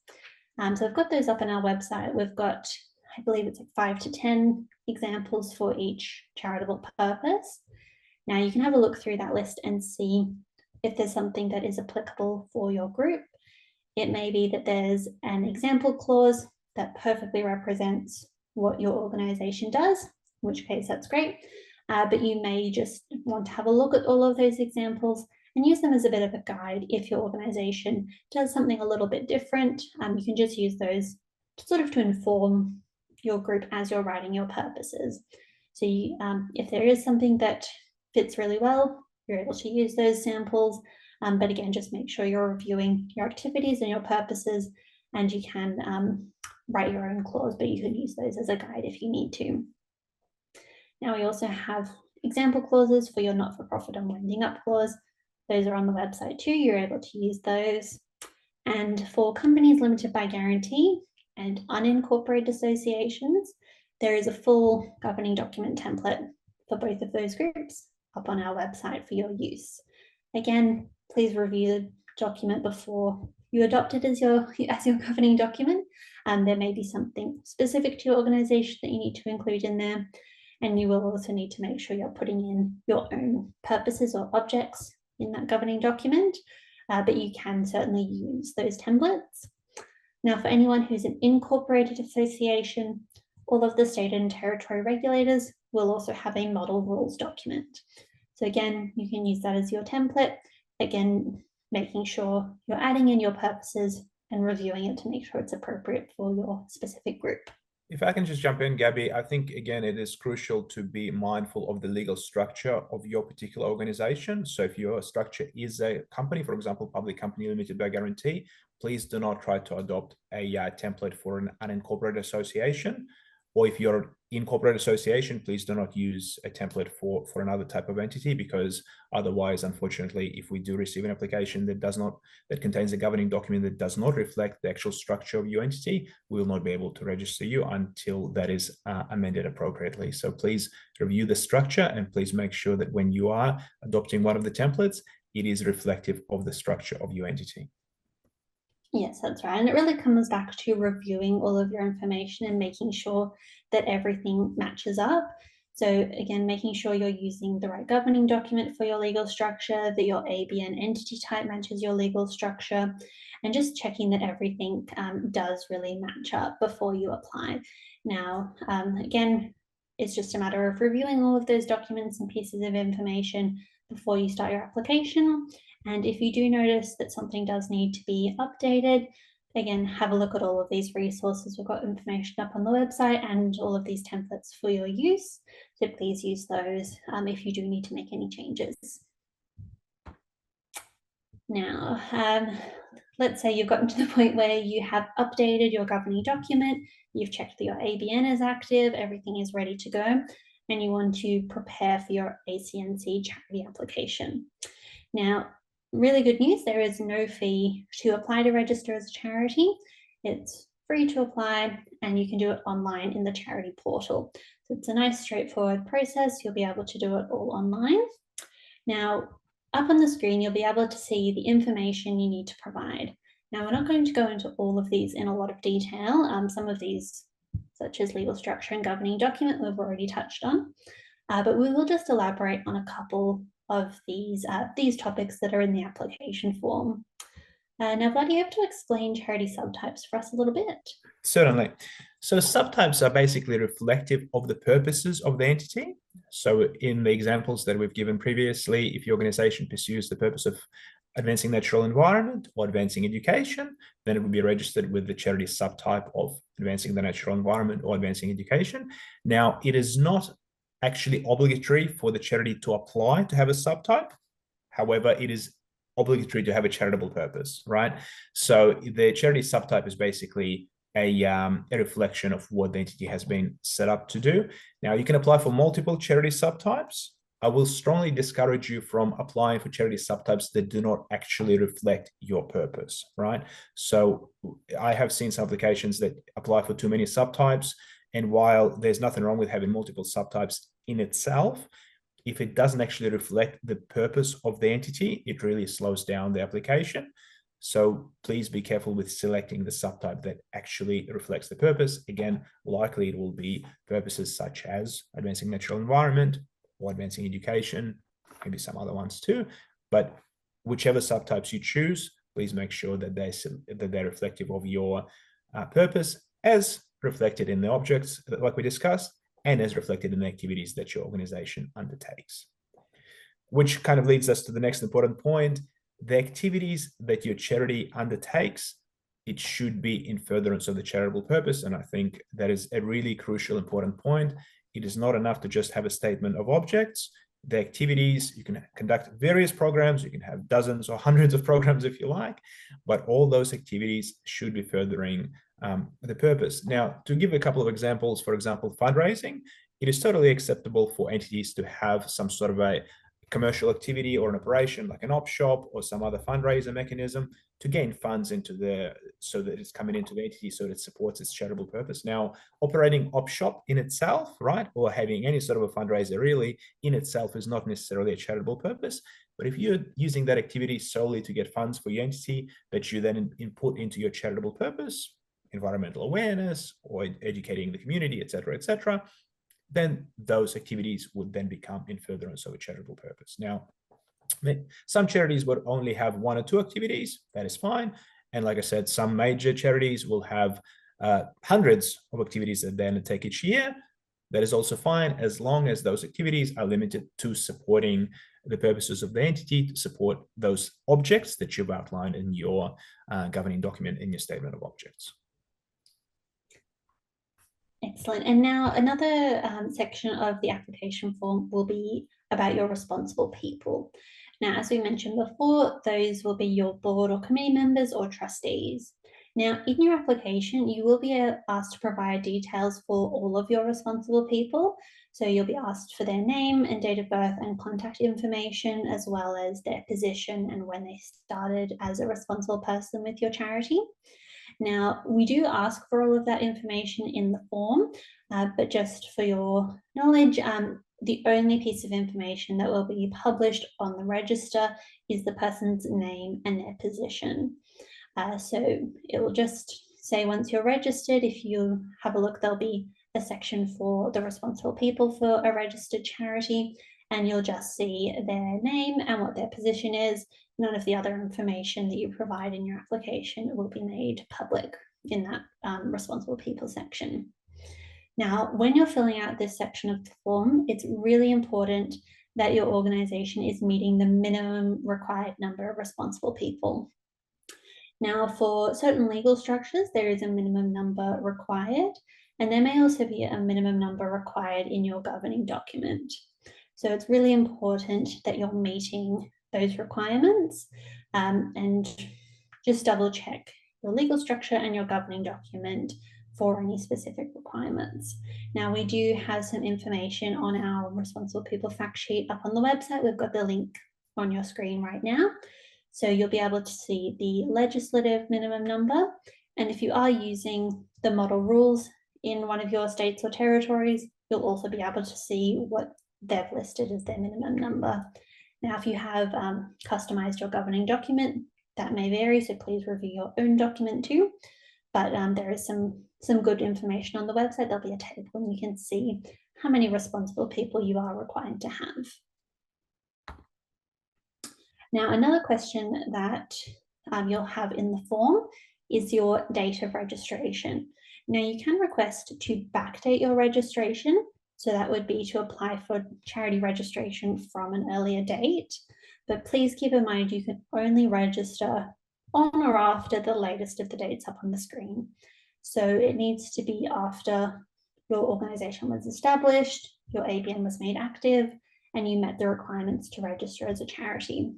So I've got those up on our website. We've got, I believe it's like 5 to 10 examples for each charitable purpose. Now you can have a look through that list and see if there's something that is applicable for your group. It may be that there's an example clause that perfectly represents what your organization does, in which case that's great. But you may just want to have a look at all of those examples and use them as a bit of a guide if your organization does something a little bit different. You can just use those sort of to inform your group as you're writing your purposes. So if there is something that fits really well, you're able to use those samples. But again, just make sure you're reviewing your activities and your purposes, and you can write your own clause, but you can use those as a guide if you need to. Now we also have example clauses for your not-for-profit and winding up clause. Those are on the website too. You're able to use those. And for companies limited by guarantee and unincorporated associations, there is a full governing document template for both of those groups up on our website for your use. Again, please review the document before you adopt it as your governing document. There may be something specific to your organization that you need to include in there. And you will also need to make sure you're putting in your own purposes or objects in that governing document, but you can certainly use those templates. Now, for anyone who's an incorporated association, all of the state and territory regulators will also have a model rules document. So again, you can use that as your template. Again, making sure you're adding in your purposes and reviewing it to make sure it's appropriate for your specific group. If I can just jump in, Gabby, I think, again, it is crucial to be mindful of the legal structure of your particular organization. So if your structure is a company, for example, public company limited by guarantee, please do not try to adopt a template for an unincorporated association. Or if you're incorporated association, please do not use a template for another type of entity, because otherwise, unfortunately, if we do receive an application that contains a governing document that does not reflect the actual structure of your entity, we will not be able to register you until that is amended appropriately. So please review the structure, and please make sure that when you are adopting one of the templates, it is reflective of the structure of your entity. Yes, that's right. And it really comes back to reviewing all of your information and making sure that everything matches up. So again, making sure you're using the right governing document for your legal structure, that your ABN entity type matches your legal structure, and just checking that everything does really match up before you apply. Now, again, it's just a matter of reviewing all of those documents and pieces of information before you start your application. And if you do notice that something does need to be updated, again, have a look at all of these resources. We've got information up on the website and all of these templates for your use. So please use those if you do need to make any changes. Now, let's say you've gotten to the point where you have updated your governing document, you've checked that your ABN is active, everything is ready to go, and you want to prepare for your ACNC charity application. Now, really good news, there is no fee to apply to register as a charity. It's free to apply, and you can do it online in the charity portal. So it's a nice straightforward process. You'll be able to do it all online. Now, up on the screen, you'll be able to see the information you need to provide. Now, we're not going to go into all of these in a lot of detail. Some of these, such as legal structure and governing document, we've already touched on, but we will just elaborate on a couple of these topics that are in the application form. Now, Vlad, you have to explain charity subtypes for us a little bit. Certainly. So subtypes are basically reflective of the purposes of the entity. So in the examples that we've given previously, if your organization pursues the purpose of advancing natural environment or advancing education, then it will be registered with the charity subtype of advancing the natural environment or advancing education. Now, it is not actually obligatory for the charity to apply to have a subtype. However, it is obligatory to have a charitable purpose, right? So the charity subtype is basically a reflection of what the entity has been set up to do. Now, you can apply for multiple charity subtypes. I will strongly discourage you from applying for charity subtypes that do not actually reflect your purpose, right? So I have seen some applications that apply for too many subtypes. And while there's nothing wrong with having multiple subtypes in itself, if it doesn't actually reflect the purpose of the entity, it really slows down the application. So please be careful with selecting the subtype that actually reflects the purpose. Again, likely it will be purposes such as advancing natural environment or advancing education, maybe some other ones too. But whichever subtypes you choose, please make sure that they're reflective of your purpose as reflected in the objects like we discussed, and as reflected in the activities that your organization undertakes. Which kind of leads us to the next important point. The activities that your charity undertakes, it should be in furtherance of the charitable purpose. And I think that is a really crucial, important point. It is not enough to just have a statement of objects. The activities, you can conduct various programs, you can have dozens or hundreds of programs if you like, but all those activities should be furthering the purpose. Now, to give a couple of examples, for example, fundraising, it is totally acceptable for entities to have some sort of a commercial activity or an operation like an op shop or some other fundraiser mechanism to gain funds into so that it's coming into the entity so that it supports its charitable purpose. Now, operating op shop in itself, right, or having any sort of a fundraiser really in itself is not necessarily a charitable purpose. But if you're using that activity solely to get funds for your entity that you then input into your charitable purpose, environmental awareness or educating the community, etc., then those activities would then become in furtherance of a charitable purpose. Now, some charities would only have 1 or 2 activities. That is fine. And like I said, some major charities will have hundreds of activities that they undertake each year. That is also fine, as long as those activities are limited to supporting the purposes of the entity, to support those objects that you've outlined in your governing document, in your statement of objects. Excellent. And now another section of the application form will be about your responsible people. Now, as we mentioned before, those will be your board or committee members or trustees. Now, in your application, you will be asked to provide details for all of your responsible people. So you'll be asked for their name and date of birth and contact information, as well as their position and when they started as a responsible person with your charity. Now, we do ask for all of that information in the form, but just for your knowledge, the only piece of information that will be published on the register is the person's name and their position. So it will just say once you're registered, if you have a look, there'll be a section for the responsible people for a registered charity, and you'll just see their name and what their position is. None of the other information that you provide in your application will be made public in that responsible people section. Now, when you're filling out this section of the form, it's really important that your organisation is meeting the minimum required number of responsible people. Now, for certain legal structures, there is a minimum number required, and there may also be a minimum number required in your governing document. So it's really important that you're meeting those requirements, and just double check your legal structure and your governing document for any specific requirements. Now, we do have some information on our responsible people fact sheet up on the website. We've got the link on your screen right now. So you'll be able to see the legislative minimum number. And if you are using the model rules in one of your states or territories, you'll also be able to see what they've listed as their minimum number. Now, if you have customized your governing document, that may vary, so please review your own document too. But there is some good information on the website. There'll be a table and you can see how many responsible people you are required to have. Now, another question that you'll have in the form is your date of registration. Now, you can request to backdate your registration. So that would be to apply for charity registration from an earlier date. But please keep in mind you can only register on or after the latest of the dates up on the screen. So it needs to be after your organisation was established, your ABN was made active, and you met the requirements to register as a charity.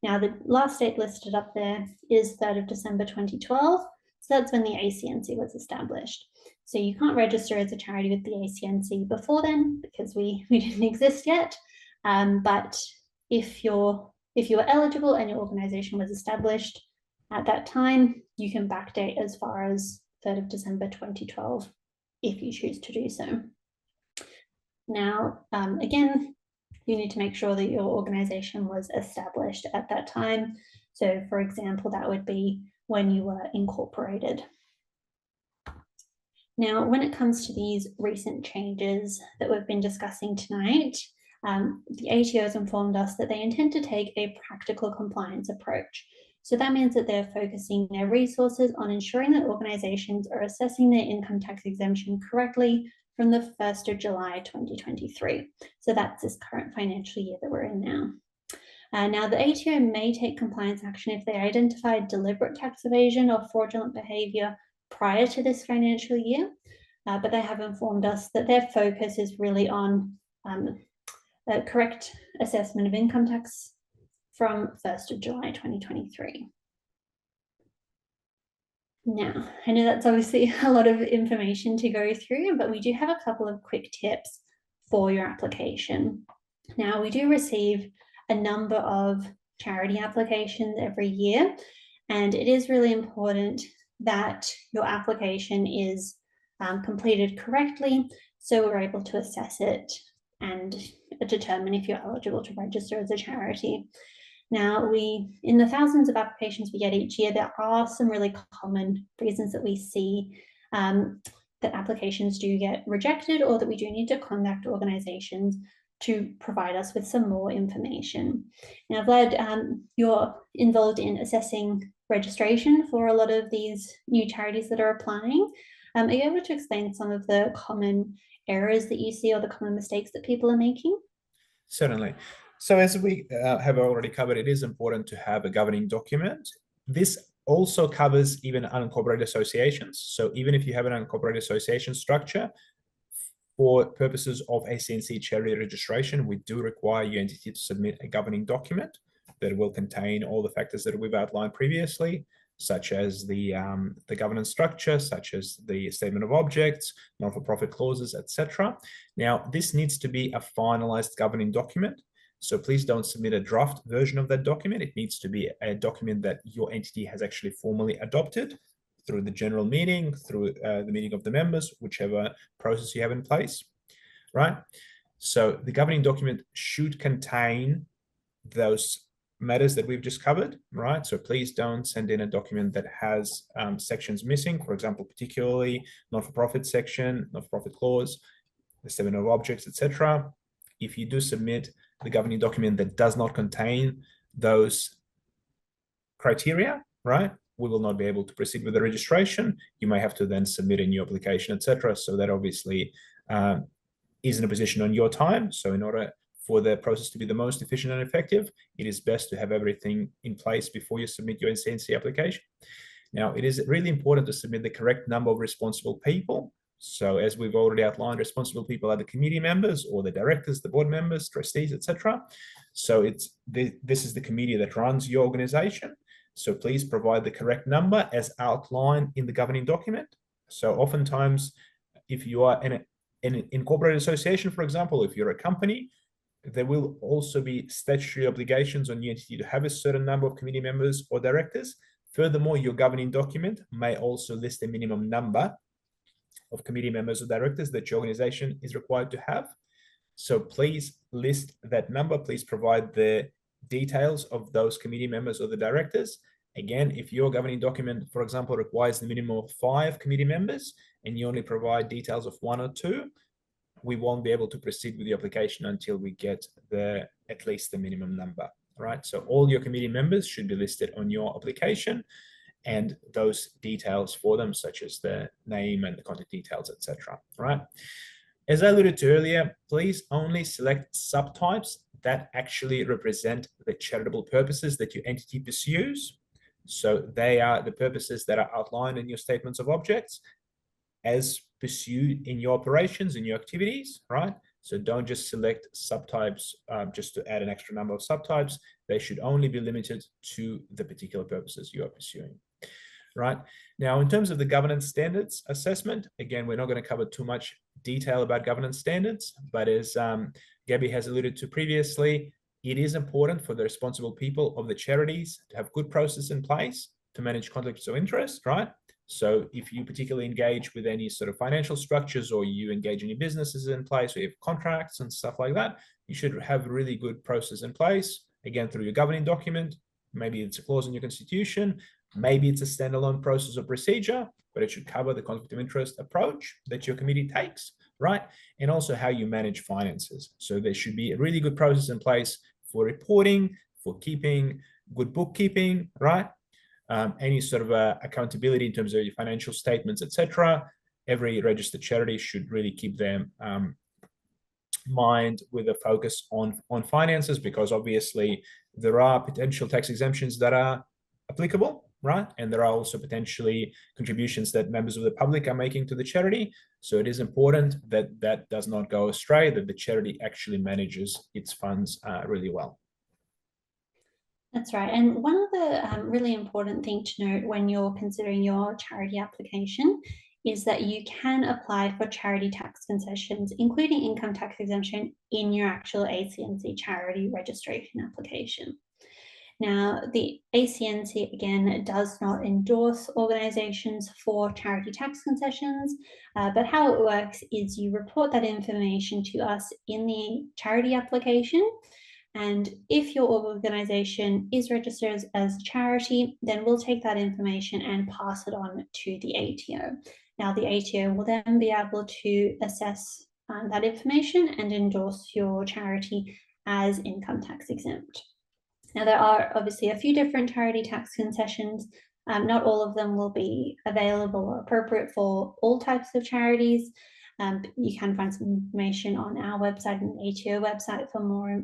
Now, the last date listed up there is 3rd of December 2012. So that's when the ACNC was established. So you can't register as a charity with the ACNC before then because we didn't exist yet. But if you were eligible and your organisation was established at that time, you can backdate as far as 3rd of December 2012 if you choose to do so. Now, again, you need to make sure that your organisation was established at that time. So, for example, that would be when you were incorporated. Now, when it comes to these recent changes that we've been discussing tonight, the ATO has informed us that they intend to take a practical compliance approach. So that means that they're focusing their resources on ensuring that organisations are assessing their income tax exemption correctly from the 1st of July 2023. So that's this current financial year that we're in now. Now, the ATO may take compliance action if they identify deliberate tax evasion or fraudulent behaviour prior to this financial year, but they have informed us that their focus is really on a correct assessment of income tax from 1st of July 2023. Now, I know that's obviously a lot of information to go through, but we do have a couple of quick tips for your application. Now, we do receive a number of charity applications every year, and it is really important that your application is completed correctly, so we're able to assess it and determine if you're eligible to register as a charity. Now, in the thousands of applications we get each year, there are some really common reasons that we see that applications do get rejected, or that we do need to contact organisations to provide us with some more information. Now, Vlad, you're involved in assessing registration for a lot of these new charities that are applying. Are you able to explain some of the common errors that you see, or the common mistakes that people are making? Certainly. So as we have already covered, it is important to have a governing document. This also covers even unincorporated associations. So even if you have an unincorporated association structure, for purposes of ACNC charity registration, we do require your entity to submit a governing document that will contain all the factors that we've outlined previously, such as the governance structure, such as the statement of objects, non-for-profit clauses, etc. Now, this needs to be a finalized governing document. So please don't submit a draft version of that document. It needs to be a document that your entity has actually formally adopted through the general meeting, through the meeting of the members, whichever process you have in place, right? So the governing document should contain those matters that we've just covered, right? So please don't send in a document that has sections missing, for example, particularly non-for-profit section, non-for-profit clause, the statement of objects, etc. If you do submit the governing document that does not contain those criteria, right, we will not be able to proceed with the registration. You may have to then submit a new application, etc. So that obviously is in a position on your time. So in order for the process to be the most efficient and effective, it is best to have everything in place before you submit your ACNC application. Now, it is really important to submit the correct number of responsible people. So as we've already outlined, responsible people are the committee members or the directors, the board members, trustees, etc. So this is the committee that runs your organization. So please provide the correct number as outlined in the governing document. So oftentimes, if you are an incorporated association, for example, if you're a company, there will also be statutory obligations on your entity to have a certain number of committee members or directors. Furthermore, your governing document may also list a minimum number of committee members or directors that your organization is required to have. So please list that number. Please provide the details of those committee members or the directors. Again, if your governing document, for example, requires the minimum of 5 committee members and you only provide details of 1 or 2, we won't be able to proceed with the application until we get at least the minimum number, right? So all your committee members should be listed on your application, and those details for them, such as the name and the contact details, etc. Right? As I alluded to earlier, please only select subtypes that actually represent the charitable purposes that your entity pursues. So they are the purposes that are outlined in your statements of objects as pursued in your operations, in your activities, right? So don't just select subtypes just to add an extra number of subtypes. They should only be limited to the particular purposes you are pursuing, right? Now, in terms of the governance standards assessment, again, we're not going to cover too much detail about governance standards, but as Gabby has alluded to previously, it is important for the responsible people of the charities to have good process in place to manage conflicts of interest, right? So if you particularly engage with any sort of financial structures, or you engage in your businesses in place, or you have contracts and stuff like that, you should have a really good process in place, again, through your governing document. Maybe it's a clause in your constitution, maybe it's a standalone process or procedure, but it should cover the conflict of interest approach that your committee takes, right? And also how you manage finances. So there should be a really good process in place for reporting, for keeping good bookkeeping, right? Any sort of accountability in terms of your financial statements, etc. Every registered charity should really keep their mind with a focus on finances, because obviously there are potential tax exemptions that are applicable, right? And there are also potentially contributions that members of the public are making to the charity. So it is important that that does not go astray, that the charity actually manages its funds really well. That's right. And one of the really important thing to note when you're considering your charity application is that you can apply for charity tax concessions, including income tax exemption, in your actual ACNC charity registration application. Now, the ACNC, again, does not endorse organisations for charity tax concessions, but how it works is you report that information to us in the charity application, and if your organisation is registered as a charity, then we'll take that information and pass it on to the ATO. Now, the ATO will then be able to assess that information and endorse your charity as income tax exempt. Now, there are obviously a few different charity tax concessions. Not all of them will be available or appropriate for all types of charities. You can find some information on our website and the ATO website for more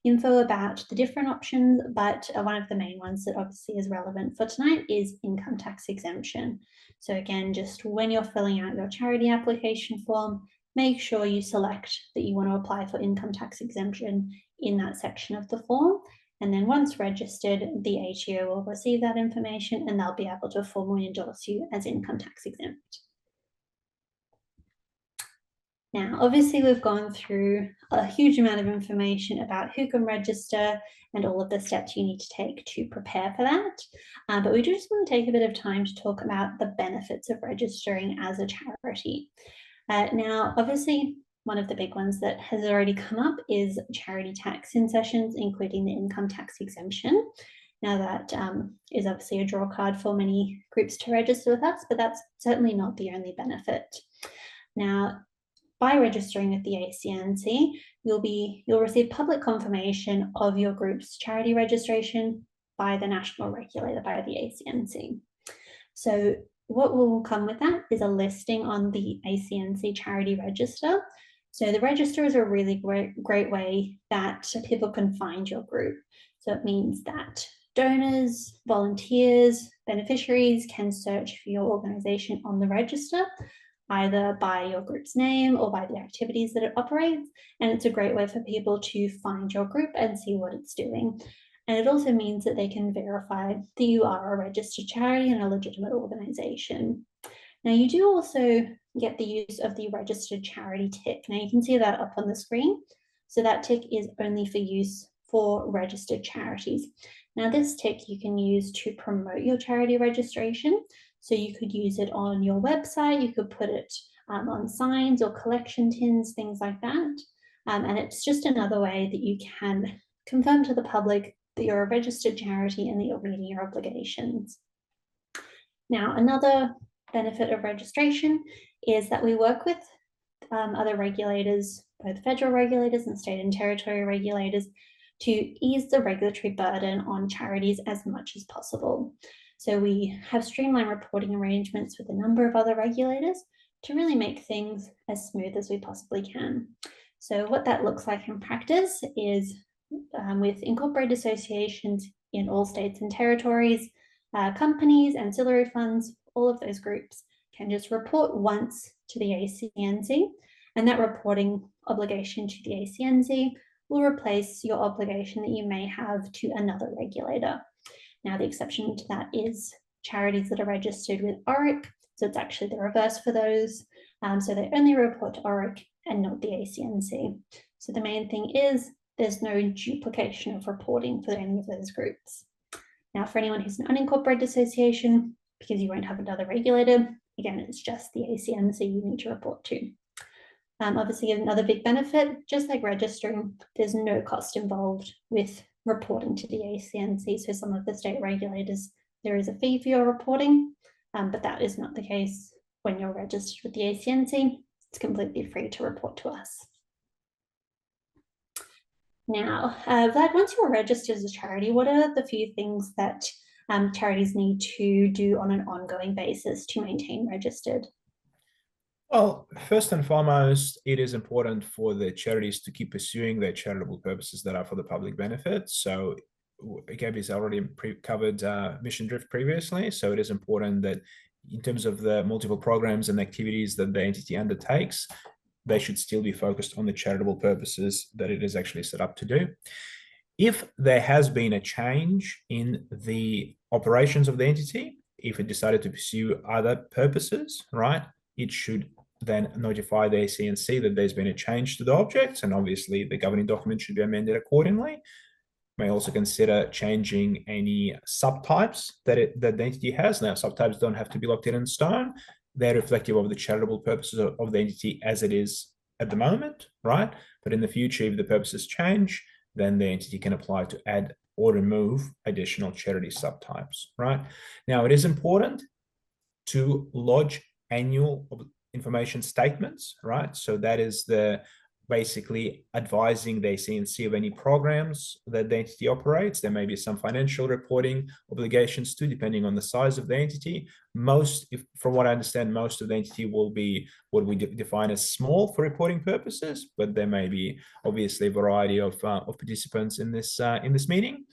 info about the different options, but one of the main ones that obviously is relevant for tonight is income tax exemption. So again, just when you're filling out your charity application form, make sure you select that you want to apply for income tax exemption in that section of the form. And then once registered, the ATO will receive that information and they'll be able to formally endorse you as income tax exempt. Now, obviously, we've gone through a huge amount of information about who can register and all of the steps you need to take to prepare for that. But we do just want to take a bit of time to talk about the benefits of registering as a charity. Now, obviously, one of the big ones that has already come up is charity tax concessions, including the income tax exemption. Now, that is obviously a draw card for many groups to register with us, but that's certainly not the only benefit. Now, by registering with the ACNC, you'll receive public confirmation of your group's charity registration by the national regulator, by the ACNC. So what will come with that is a listing on the ACNC charity register. So the register is a really great way that people can find your group. So it means that donors, volunteers, beneficiaries can search for your organisation on the register, either by your group's name or by the activities that it operates. And it's a great way for people to find your group and see what it's doing. And it also means that they can verify that you are a registered charity and a legitimate organisation. Now, you do also get the use of the registered charity tick. Now, you can see that up on the screen. So that tick is only for use for registered charities. Now, this tick you can use to promote your charity registration. So you could use it on your website, you could put it on signs or collection tins, things like that. And it's just another way that you can confirm to the public that you're a registered charity and that you're meeting your obligations. Now, another benefit of registration is that we work with other regulators, both federal regulators and state and territory regulators, to ease the regulatory burden on charities as much as possible. So we have streamlined reporting arrangements with a number of other regulators to really make things as smooth as we possibly can. So what that looks like in practice is with incorporated associations in all states and territories, companies, ancillary funds, all of those groups can just report once to the ACNC, and that reporting obligation to the ACNC will replace your obligation that you may have to another regulator. Now, the exception to that is charities that are registered with ORIC, so it's actually the reverse for those. So they only report to ORIC and not the ACNC. So the main thing is there's no duplication of reporting for any of those groups. Now, for anyone who's an unincorporated association, because you won't have another regulator, again, it's just the ACNC you need to report to. Obviously, another big benefit, just like registering, there's no cost involved with reporting to the ACNC. So some of the state regulators, there is a fee for your reporting, but that is not the case when you're registered with the ACNC. It's completely free to report to us. Now, Vlad, once you're registered as a charity, what are the few things that charities need to do on an ongoing basis to maintain registered? Well, first and foremost, it is important for the charities to keep pursuing their charitable purposes that are for the public benefit. So Gabby's already covered mission drift previously. So it is important that in terms of the multiple programs and activities that the entity undertakes, they should still be focused on the charitable purposes that it is actually set up to do. If there has been a change in the operations of the entity, if it decided to pursue other purposes, right, it should then notify the ACNC that there's been a change to the objects, and obviously the governing document should be amended accordingly. May also consider changing any subtypes that the entity has. Now, subtypes don't have to be locked in stone. They're reflective of the charitable purposes of the entity as it is at the moment, right? But in the future, if the purposes change, then the entity can apply to add or remove additional charity subtypes, right? Now, it is important to lodge annual information statements, right? So that is basically advising the ACNC of any programs that the entity operates. There may be some financial reporting obligations too, depending on the size of the entity. From what I understand, most of the entity will be what we define as small for reporting purposes, but there may be obviously a variety of participants in this meeting.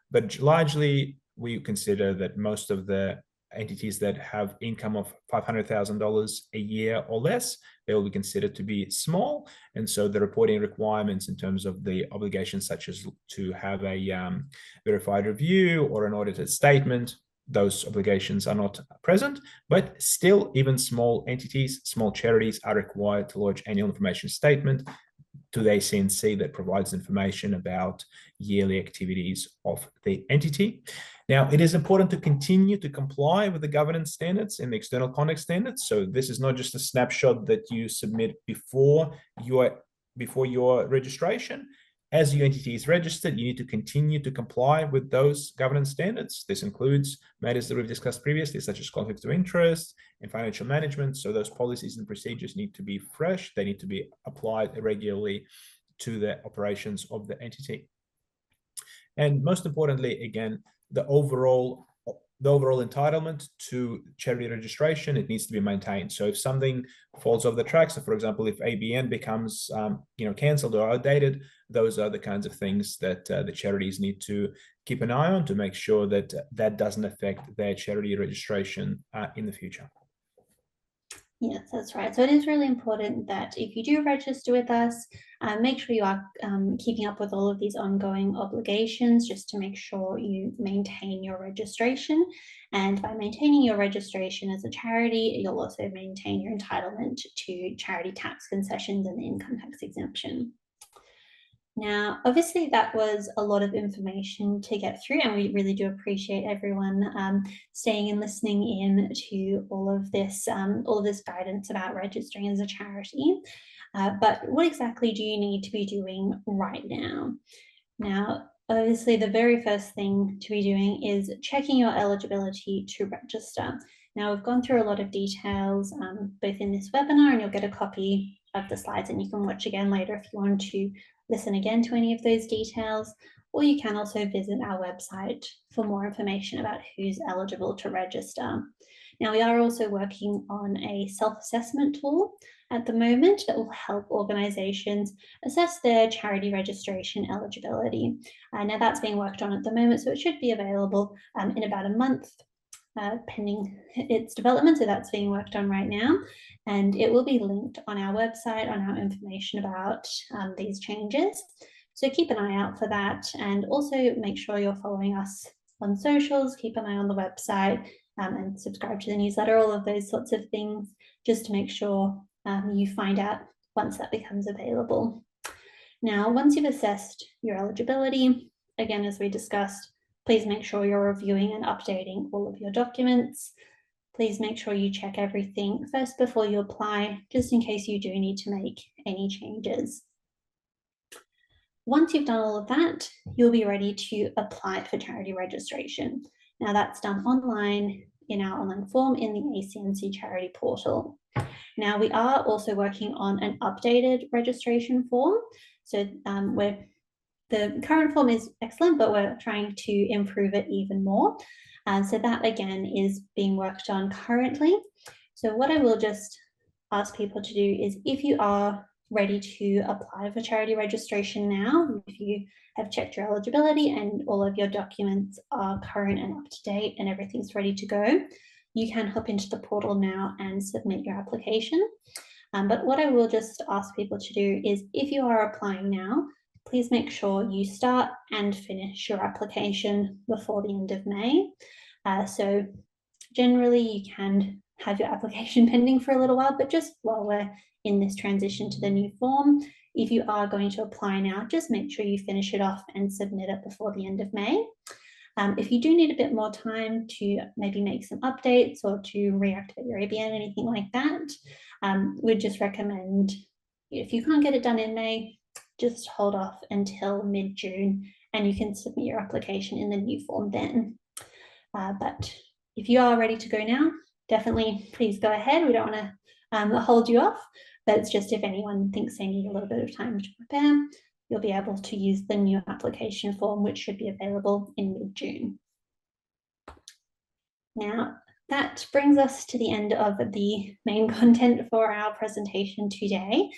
But largely, we consider that most of the entities that have income of $500,000 a year or less, they will be considered to be small. And so the reporting requirements in terms of the obligations, such as to have a verified review or an audited statement, those obligations are not present. But still, even small entities, small charities are required to lodge annual information statement to the ACNC that provides information about yearly activities of the entity. Now, it is important to continue to comply with the governance standards and the external conduct standards. So this is not just a snapshot that you submit before your registration. As your entity is registered, you need to continue to comply with those governance standards. This includes matters that we've discussed previously, such as conflicts of interest and financial management. So those policies and procedures need to be fresh. They need to be applied regularly to the operations of the entity. And most importantly, again, the overall entitlement to charity registration, it needs to be maintained. So if something falls off the tracks, so for example, if ABN becomes cancelled or outdated, those are the kinds of things that the charities need to keep an eye on to make sure that that doesn't affect their charity registration in the future. Yes, that's right. So it is really important that if you do register with us, make sure you are keeping up with all of these ongoing obligations, just to make sure you maintain your registration. And by maintaining your registration as a charity, you'll also maintain your entitlement to charity tax concessions and the income tax exemption. Now, obviously, that was a lot of information to get through, and we really do appreciate everyone staying and listening in to all of this guidance about registering as a charity. But what exactly do you need to be doing right now? Now, obviously, the very first thing to be doing is checking your eligibility to register. Now, we've gone through a lot of details both in this webinar, and you'll get a copy of the slides, and you can watch again later if you want to listen again to any of those details, or you can also visit our website for more information about who's eligible to register. Now, we are also working on a self-assessment tool at the moment that will help organisations assess their charity registration eligibility. Now, that's being worked on at the moment, so it should be available in about a month, pending its development. So that's being worked on right now, and it will be linked on our website on our information about these changes. So keep an eye out for that, and also make sure you're following us on socials, keep an eye on the website, and subscribe to the newsletter, all of those sorts of things, just to make sure you find out once that becomes available. Now, once you've assessed your eligibility, again, as we discussed, please make sure you're reviewing and updating all of your documents. Please make sure you check everything first before you apply, just in case you do need to make any changes. Once you've done all of that, you'll be ready to apply for charity registration. Now, that's done online in our online form in the ACNC charity portal. Now, we are also working on an updated registration form. So the current form is excellent, but we're trying to improve it even more. So that, again, is being worked on currently. So what I will just ask people to do is, if you are ready to apply for charity registration now, if you have checked your eligibility and all of your documents are current and up to date and everything's ready to go, you can hop into the portal now and submit your application. But what I will just ask people to do is, if you are applying now, please make sure you start and finish your application before the end of May. So generally you can have your application pending for a little while, but just while we're in this transition to the new form, if you are going to apply now, just make sure you finish it off and submit it before the end of May. If you do need a bit more time to maybe make some updates or to reactivate your ABN, anything like that, we'd just recommend, if you can't get it done in May, just hold off until mid-June and you can submit your application in the new form then. But if you are ready to go now, definitely please go ahead. We don't want to hold you off, but it's just if anyone thinks they need a little bit of time to prepare, you'll be able to use the new application form, which should be available in mid-June. Now, that brings us to the end of the main content for our presentation today.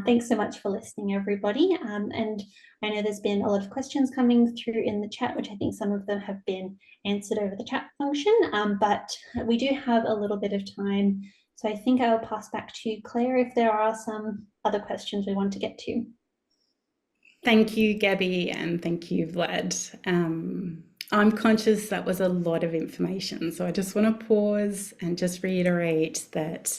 Thanks so much for listening, everybody. And I know there's been a lot of questions coming through in the chat, which I think some of them have been answered over the chat function, but we do have a little bit of time. So I think I will pass back to Claire if there are some other questions we want to get to. Thank you, Gabby, and thank you, Vlad. I'm conscious that was a lot of information, so I just want to pause and just reiterate that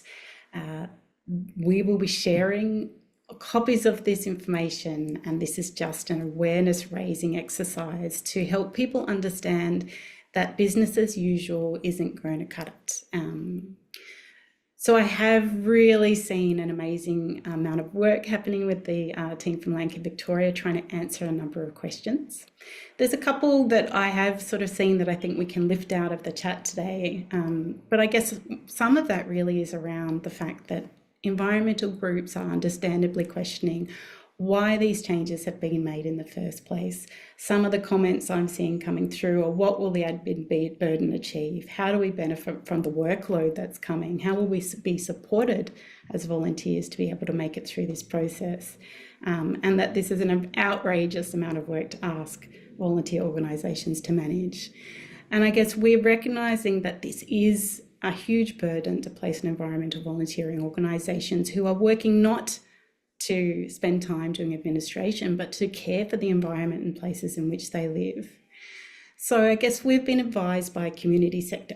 we will be sharing copies of this information, and this is just an awareness raising exercise to help people understand that business as usual isn't going to cut it. So I have really seen an amazing amount of work happening with the team from Landcare Victoria trying to answer a number of questions. There's a couple that I have sort of seen that I think we can lift out of the chat today, but I guess some of that really is around the fact that environmental groups are understandably questioning why these changes have been made in the first place. Some of the comments I'm seeing coming through are, what will the admin burden achieve? How do we benefit from the workload that's coming? How will we be supported as volunteers to be able to make it through this process? And that this is an outrageous amount of work to ask volunteer organisations to manage. And I guess we're recognising that this is a huge burden to place on environmental volunteering organisations who are working not to spend time doing administration, but to care for the environment and places in which they live. So I guess we've been advised by community sector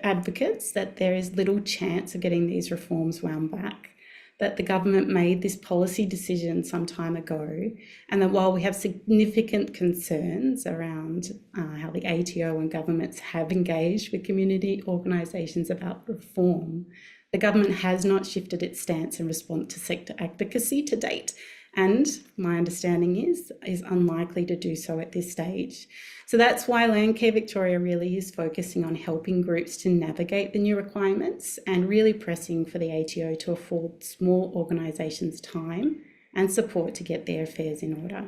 advocates that there is little chance of getting these reforms wound back, that the government made this policy decision some time ago, and that while we have significant concerns around how the ATO and governments have engaged with community organisations about reform, the government has not shifted its stance in response to sector advocacy to date, and my understanding is unlikely to do so at this stage. So that's why Landcare Victoria really is focusing on helping groups to navigate the new requirements and really pressing for the ATO to afford small organisations time and support to get their affairs in order.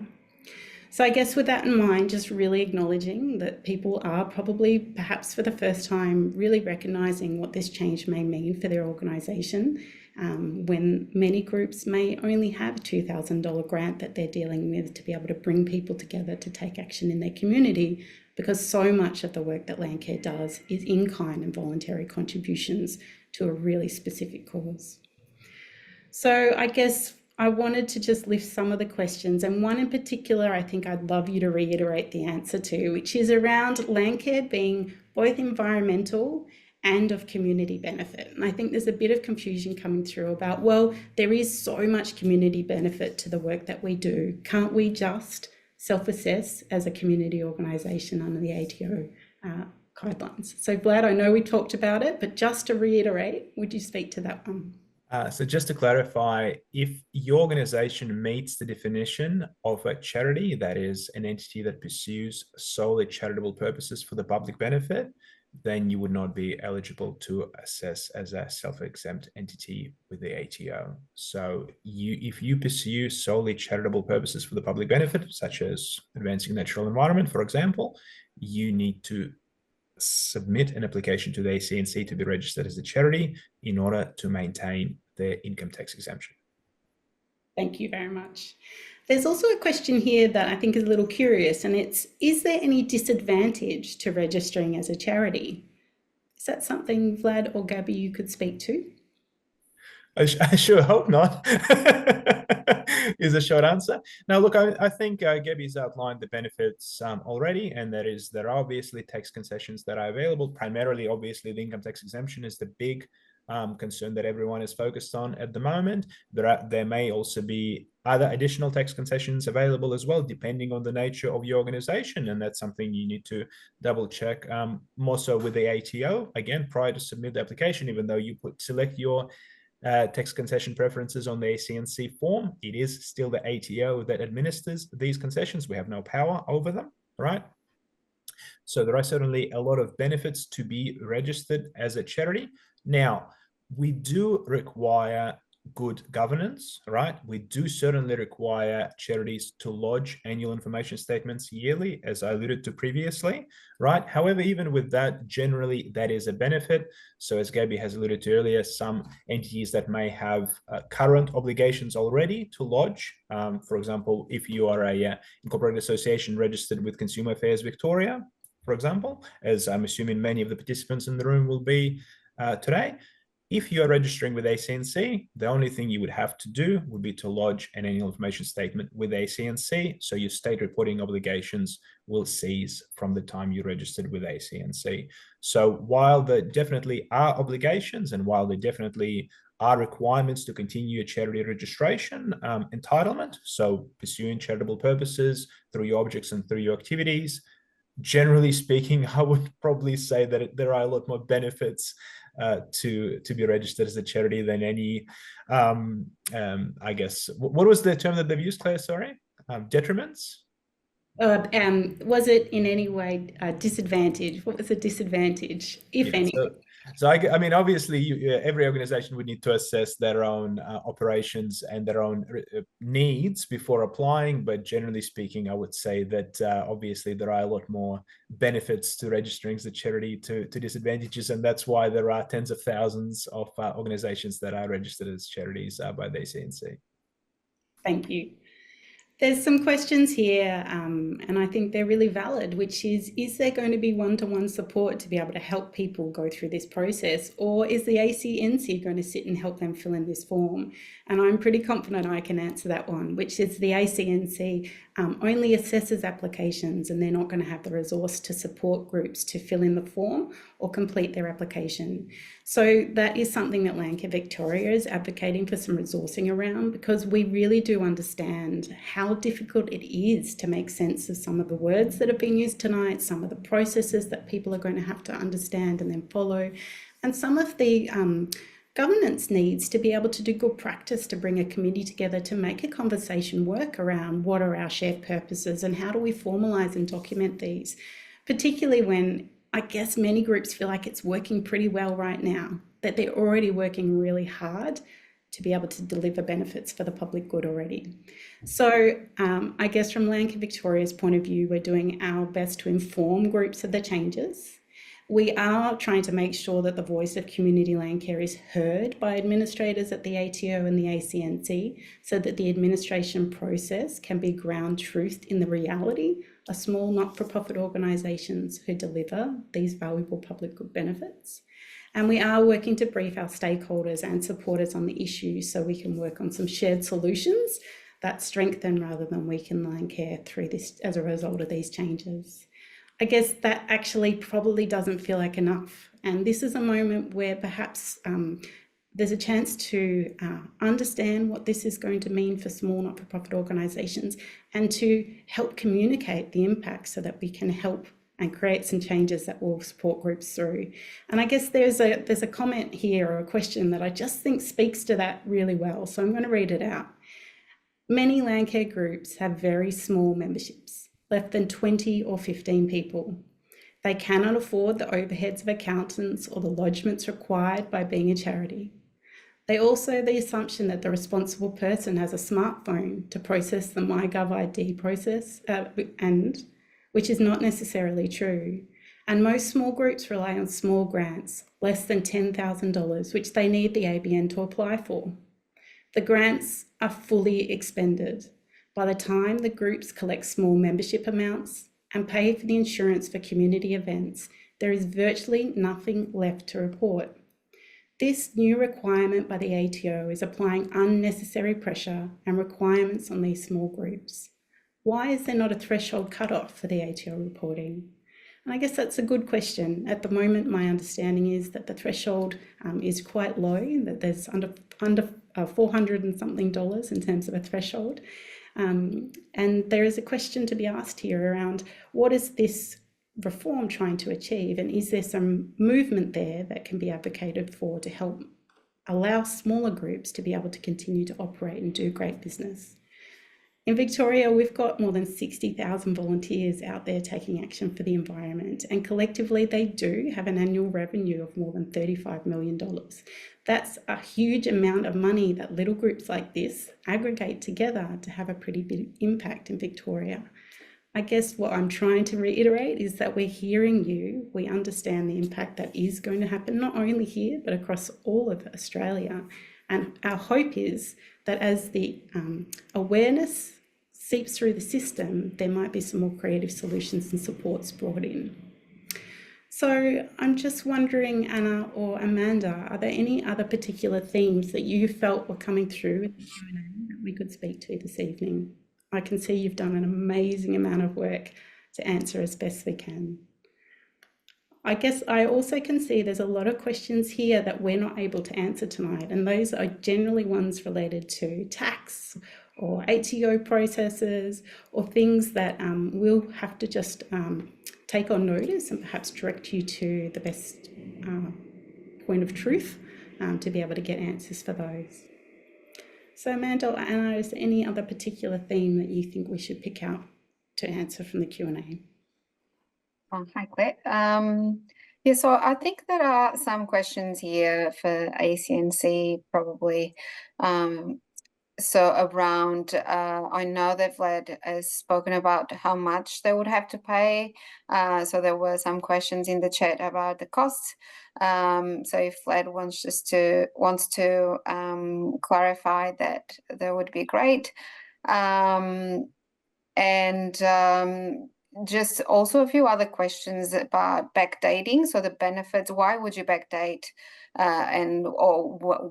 So I guess with that in mind, just really acknowledging that people are probably, perhaps for the first time, really recognising what this change may mean for their organisation, when many groups may only have a $2,000 grant that they're dealing with to be able to bring people together to take action in their community, because so much of the work that Landcare does is in-kind and voluntary contributions to a really specific cause. So I guess I wanted to just lift some of the questions, and one in particular I think I'd love you to reiterate the answer to, which is around Landcare being both environmental and of community benefit. And I think there's a bit of confusion coming through about, well, there is so much community benefit to the work that we do. Can't we just self-assess as a community organisation under the ATO guidelines? So Vlad, I know we talked about it, but just to reiterate, would you speak to that one? So just to clarify, if your organization meets the definition of a charity, that is an entity that pursues solely charitable purposes for the public benefit, then you would not be eligible to assess as a self-exempt entity with the ATO. So if you pursue solely charitable purposes for the public benefit, such as advancing natural environment, for example, you need to submit an application to the ACNC to be registered as a charity in order to maintain their income tax exemption. Thank you very much. There's also a question here that I think is a little curious, and it's, is there any disadvantage to registering as a charity? Is that something, Vlad or Gabby, you could speak to? I sure hope not. is a short answer. Now, look, I think Gabby's outlined the benefits already, and that is there are obviously tax concessions that are available. Primarily, obviously, the income tax exemption is the big concern that everyone is focused on at the moment. There may also be other additional tax concessions available as well, depending on the nature of your organization, and that's something you need to double check more so with the ATO, again, prior to submit the application. Even though you select your tax concession preferences on the ACNC form, it is still the ATO that administers these concessions. We have no power over them, right? So there are certainly a lot of benefits to be registered as a charity. Now, we do require good governance, right? We do certainly require charities to lodge annual information statements yearly, as I alluded to previously, right? However, even with that, generally that is a benefit. So as Gabby has alluded to earlier, some entities that may have current obligations already to lodge, for example, if you are a incorporated association registered with Consumer Affairs Victoria, for example, as I'm assuming many of the participants in the room will be today. If you are registering with ACNC, the only thing you would have to do would be to lodge an annual information statement with ACNC, so your state reporting obligations will cease from the time you registered with ACNC. So while there definitely are obligations, and while there definitely are requirements to continue a charity registration entitlement, so pursuing charitable purposes through your objects and through your activities, generally speaking, I would probably say that there are a lot more benefits to be registered as a charity than any, I guess, what was the term that they've used, Claire? Sorry, detriments? Was it in any way a disadvantage? What was the disadvantage, if any? So I mean, obviously, every organization would need to assess their own operations and their own needs before applying. But generally speaking, I would say that obviously there are a lot more benefits to registering as a charity to disadvantages, and that's why there are tens of thousands of organizations that are registered as charities by the ACNC. Thank you. There's some questions here, and I think they're really valid, which is there going to be one-to-one support to be able to help people go through this process, or is the ACNC going to sit and help them fill in this form? And I'm pretty confident I can answer that one, which is the ACNC only assesses applications, and they're not going to have the resource to support groups to fill in the form or complete their application. So that is something that Landcare Victoria is advocating for some resourcing around, because we really do understand how difficult it is to make sense of some of the words that have been used tonight, some of the processes that people are going to have to understand and then follow, and some of the governance needs to be able to do good practice to bring a committee together to make a conversation work around what are our shared purposes and how do we formalise and document these, particularly when I guess many groups feel like it's working pretty well right now, that they're already working really hard to be able to deliver benefits for the public good already. So I guess from Landcare Victoria's point of view, we're doing our best to inform groups of the changes. We are trying to make sure that the voice of community landcare is heard by administrators at the ATO and the ACNC, so that the administration process can be ground truth in the reality of small not-for-profit organisations who deliver these valuable public good benefits. And we are working to brief our stakeholders and supporters on the issue so we can work on some shared solutions that strengthen rather than weaken Landcare through this as a result of these changes. I guess that actually probably doesn't feel like enough. And this is a moment where perhaps there's a chance to understand what this is going to mean for small not-for-profit organisations and to help communicate the impact so that we can help and create some changes that will support groups through. And I guess there's a comment here or a question that I just think speaks to that really well. So I'm going to read it out. Many Landcare groups have very small memberships, less than 20 or 15 people. They cannot afford the overheads of accountants or the lodgements required by being a charity. They also have the assumption that the responsible person has a smartphone to process the MyGov ID process, which is not necessarily true. And most small groups rely on small grants, less than $10,000, which they need the ABN to apply for. The grants are fully expended by the time the groups collect small membership amounts and pay for the insurance for community events. There is virtually nothing left to report. This new requirement by the ATO is applying unnecessary pressure and requirements on these small groups. Why is there not a threshold cutoff for the ATO reporting? And I guess that's a good question. At the moment, my understanding is that the threshold is quite low, that there's under $400 and something in terms of a threshold. And there is a question to be asked here around what is this reform trying to achieve, and is there some movement there that can be advocated for to help allow smaller groups to be able to continue to operate and do great business? In Victoria, we've got more than 60,000 volunteers out there taking action for the environment, and collectively they do have an annual revenue of more than $35 million. That's a huge amount of money that little groups like this aggregate together to have a pretty big impact in Victoria. I guess what I'm trying to reiterate is that we're hearing you. We understand the impact that is going to happen, not only here, but across all of Australia. And our hope is that as the awareness seeps through the system, there might be some more creative solutions and supports brought in. So I'm just wondering, Anna or Amanda, are there any other particular themes that you felt were coming through in the Q&A that we could speak to this evening? I can see you've done an amazing amount of work to answer as best we can. I guess I also can see there's a lot of questions here that we're not able to answer tonight, and those are generally ones related to tax or ATO processes or things that we'll have to just take on notice and perhaps direct you to the best point of truth to be able to get answers for those. So Amanda or Anna, is there any other particular theme that you think we should pick out to answer from the Q&A? Oh, hi, Claire. Yeah, so I think there are some questions here for ACNC probably. So around, I know that Vlad has spoken about how much they would have to pay. So there were some questions in the chat about the costs. So if Vlad wants to clarify that would be great. Just also a few other questions about backdating. So the benefits, why would you backdate or what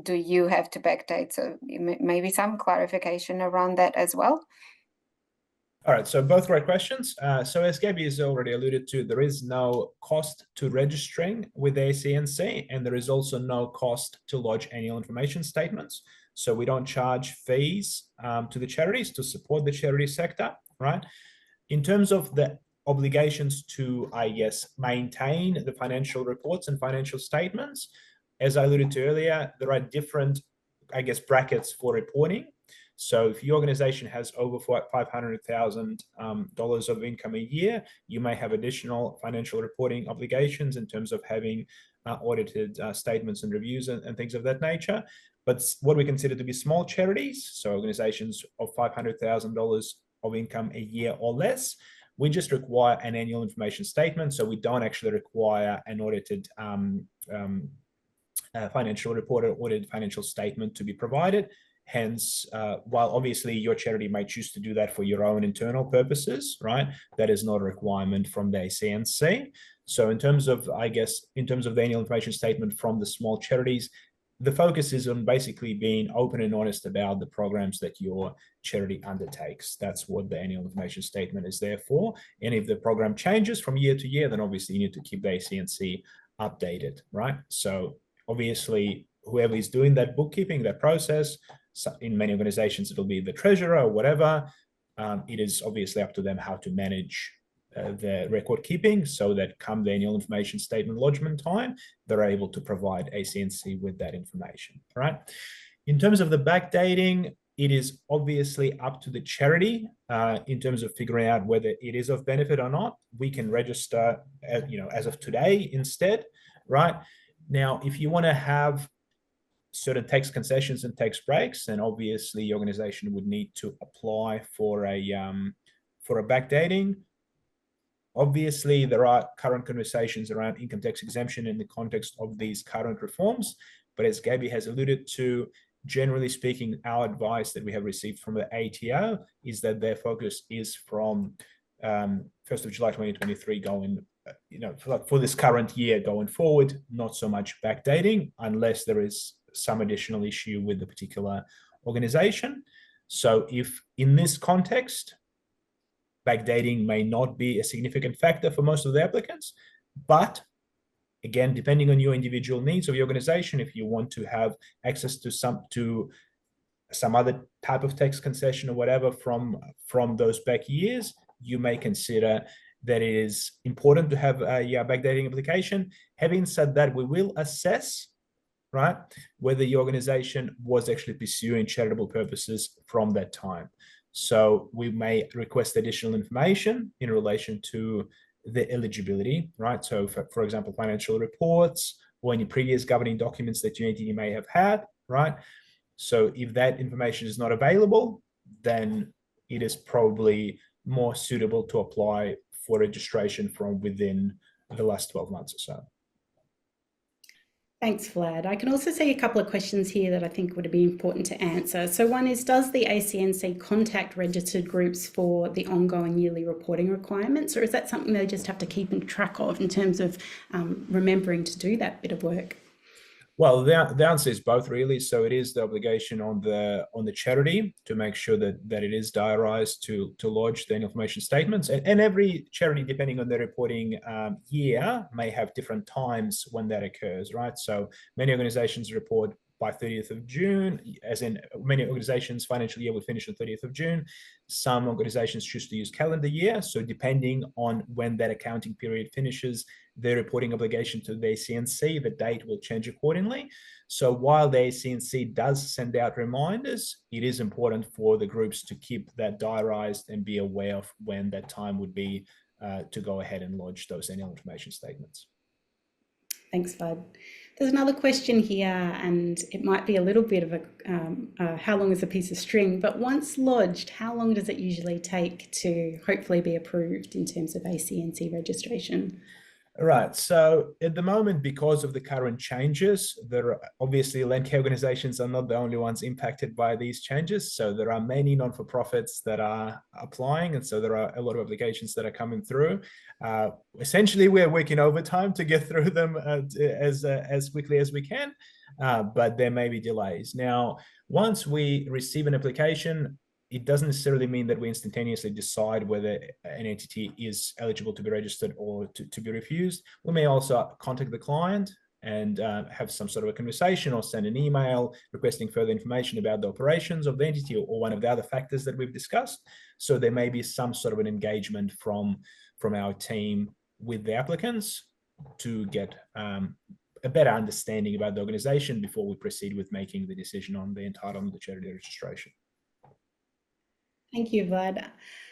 do you have to backdate? So maybe some clarification around that as well. All right, so both great questions. So as Gabby has already alluded to, there is no cost to registering with ACNC, and there is also no cost to lodge annual information statements. So we don't charge fees to the charities to support the charity sector, right? In terms of the obligations to, I guess, maintain the financial reports and financial statements, as I alluded to earlier, there are different, I guess, brackets for reporting. So if your organization has over $500,000 of income a year, you may have additional financial reporting obligations in terms of having audited statements and reviews and things of that nature. But what we consider to be small charities, so organizations of $500,000 of income a year or less, we just require an annual information statement. So we don't actually require an audited financial report or audited financial statement to be provided. Hence, while obviously your charity may choose to do that for your own internal purposes, right? That is not a requirement from the ACNC. So in terms of, I guess, in terms of the annual information statement from the small charities, the focus is on basically being open and honest about the programs that your charity undertakes. That's what the annual information statement is there for. And if the program changes from year to year, then obviously you need to keep the ACNC updated, right? So obviously, whoever is doing that bookkeeping, that process, in many organizations, it'll be the treasurer or whatever. It is obviously up to them how to manage the record keeping so that come the annual information statement lodgement time, they're able to provide ACNC with that information, right? In terms of the backdating, it is obviously up to the charity in terms of figuring out whether it is of benefit or not. We can register, as of today instead, right? Now, if you want to have certain tax concessions and tax breaks, then obviously your organization would need to apply for a backdating. Obviously, there are current conversations around income tax exemption in the context of these current reforms. But as Gabby has alluded to, generally speaking, our advice that we have received from the ATO is that their focus is from 1st of July 2023 going for this current year going forward, not so much backdating unless there is some additional issue with the particular organization. So if in this context, backdating may not be a significant factor for most of the applicants, but again, depending on your individual needs of your organization, if you want to have access to some other type of tax concession or whatever from those back years, you may consider that it is important to have a backdating application. Having said that, we will assess, right, whether your organization was actually pursuing charitable purposes from that time. So we may request additional information in relation to the eligibility, right? So for example, financial reports or any previous governing documents that your entity may have had, right? So if that information is not available, then it is probably more suitable to apply for registration from within the last 12 months or so. Thanks, Vlad. I can also see a couple of questions here that I think would be important to answer. So one is, does the ACNC contact registered groups for the ongoing yearly reporting requirements, or is that something they just have to keep in track of in terms of remembering to do that bit of work? Well, the answer is both, really. So it is the obligation on the charity to make sure that it is diarised to lodge the information statements, and every charity, depending on their reporting year, may have different times when that occurs, right? So many organisations report by 30th of June, as in many organizations' financial year will finish on 30th of June. Some organizations choose to use calendar year. So depending on when that accounting period finishes, their reporting obligation to the ACNC, the date will change accordingly. So while the ACNC does send out reminders, it is important for the groups to keep that diarised and be aware of when that time would be to go ahead and lodge those annual information statements. Thanks, Vlad. There's another question here, and it might be a little bit of a how long is a piece of string, but once lodged, how long does it usually take to hopefully be approved in terms of ACNC registration? Right. So at the moment, because of the current changes, there are obviously Landcare organizations are not the only ones impacted by these changes. So there are many non-for-profits that are applying, and so there are a lot of applications that are coming through. Essentially, we're working overtime to get through them as quickly as we can, but there may be delays. Now, once we receive an application, it doesn't necessarily mean that we instantaneously decide whether an entity is eligible to be registered or to be refused. We may also contact the client and have some sort of a conversation or send an email requesting further information about the operations of the entity or one of the other factors that we've discussed. So there may be some sort of an engagement from our team with the applicants to get a better understanding about the organization before we proceed with making the decision on the entitlement to charity registration. Thank you, Vlad.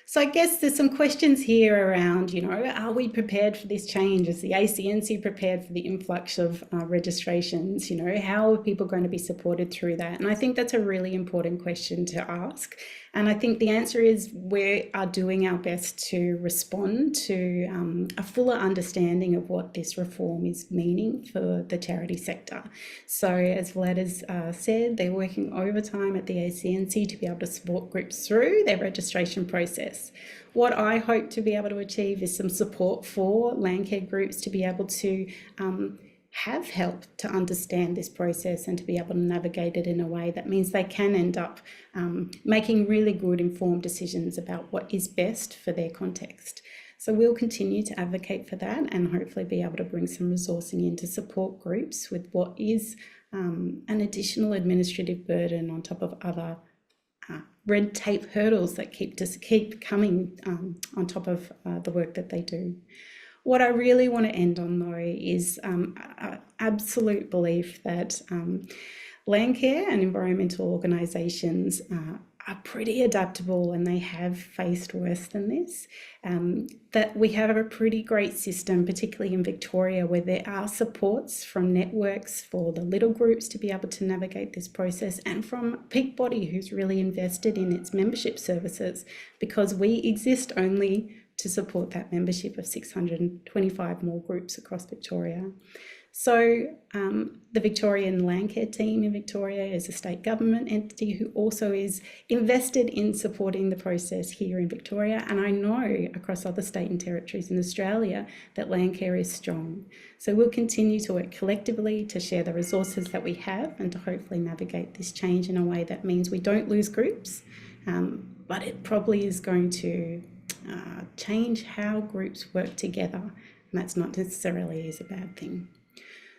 So I guess there's some questions here around, are we prepared for this change? Is the ACNC prepared for the influx of registrations? How are people going to be supported through that? And I think that's a really important question to ask. And I think the answer is we are doing our best to respond to a fuller understanding of what this reform is meaning for the charity sector. So as Vlad has said, they're working overtime at the ACNC to be able to support groups through their registration process. What I hope to be able to achieve is some support for Landcare groups to be able to have help to understand this process and to be able to navigate it in a way that means they can end up making really good informed decisions about what is best for their context. So we'll continue to advocate for that and hopefully be able to bring some resourcing in to support groups with what is an additional administrative burden on top of other red tape hurdles that keep coming on top of the work that they do. What I really want to end on, though, is an absolute belief that Landcare and environmental organisations are pretty adaptable and they have faced worse than this. That we have a pretty great system, particularly in Victoria, where there are supports from networks for the little groups to be able to navigate this process, and from Peak Body, who's really invested in its membership services, because we exist only to support that membership of 625 more groups across Victoria. So the Victorian Landcare team in Victoria is a state government entity who also is invested in supporting the process here in Victoria. And I know across other state and territories in Australia that Landcare is strong. So we'll continue to work collectively to share the resources that we have and to hopefully navigate this change in a way that means we don't lose groups, but it probably is going to change how groups work together. And that's not necessarily is a bad thing.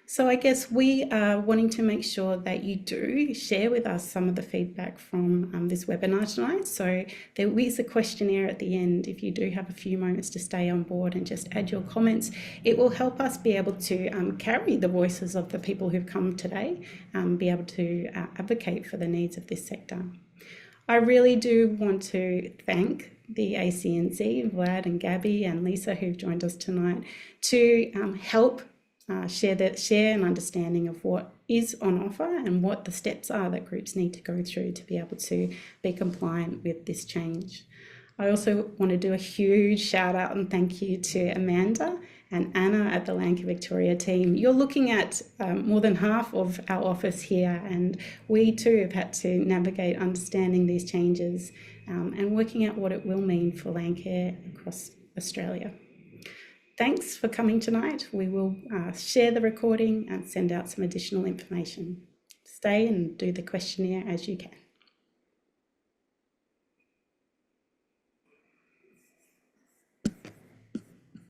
So I guess we are wanting to make sure that you do share with us some of the feedback from this webinar tonight. So there is a questionnaire at the end. If you do have a few moments to stay on board and just add your comments, it will help us be able to carry the voices of the people who've come today, be able to advocate for the needs of this sector. I really do want to thank the ACNC, Vlad and Gabby and Lisa who've joined us tonight to help share an understanding of what is on offer and what the steps are that groups need to go through to be able to be compliant with this change. I also want to do a huge shout out and thank you to Amanda and Anna at the Landcare Victoria team. You're looking at more than half of our office here, and we too have had to navigate understanding these changes and working out what it will mean for Landcare across Australia. Thanks for coming tonight. We will share the recording and send out some additional information. Stay and do the questionnaire as you can.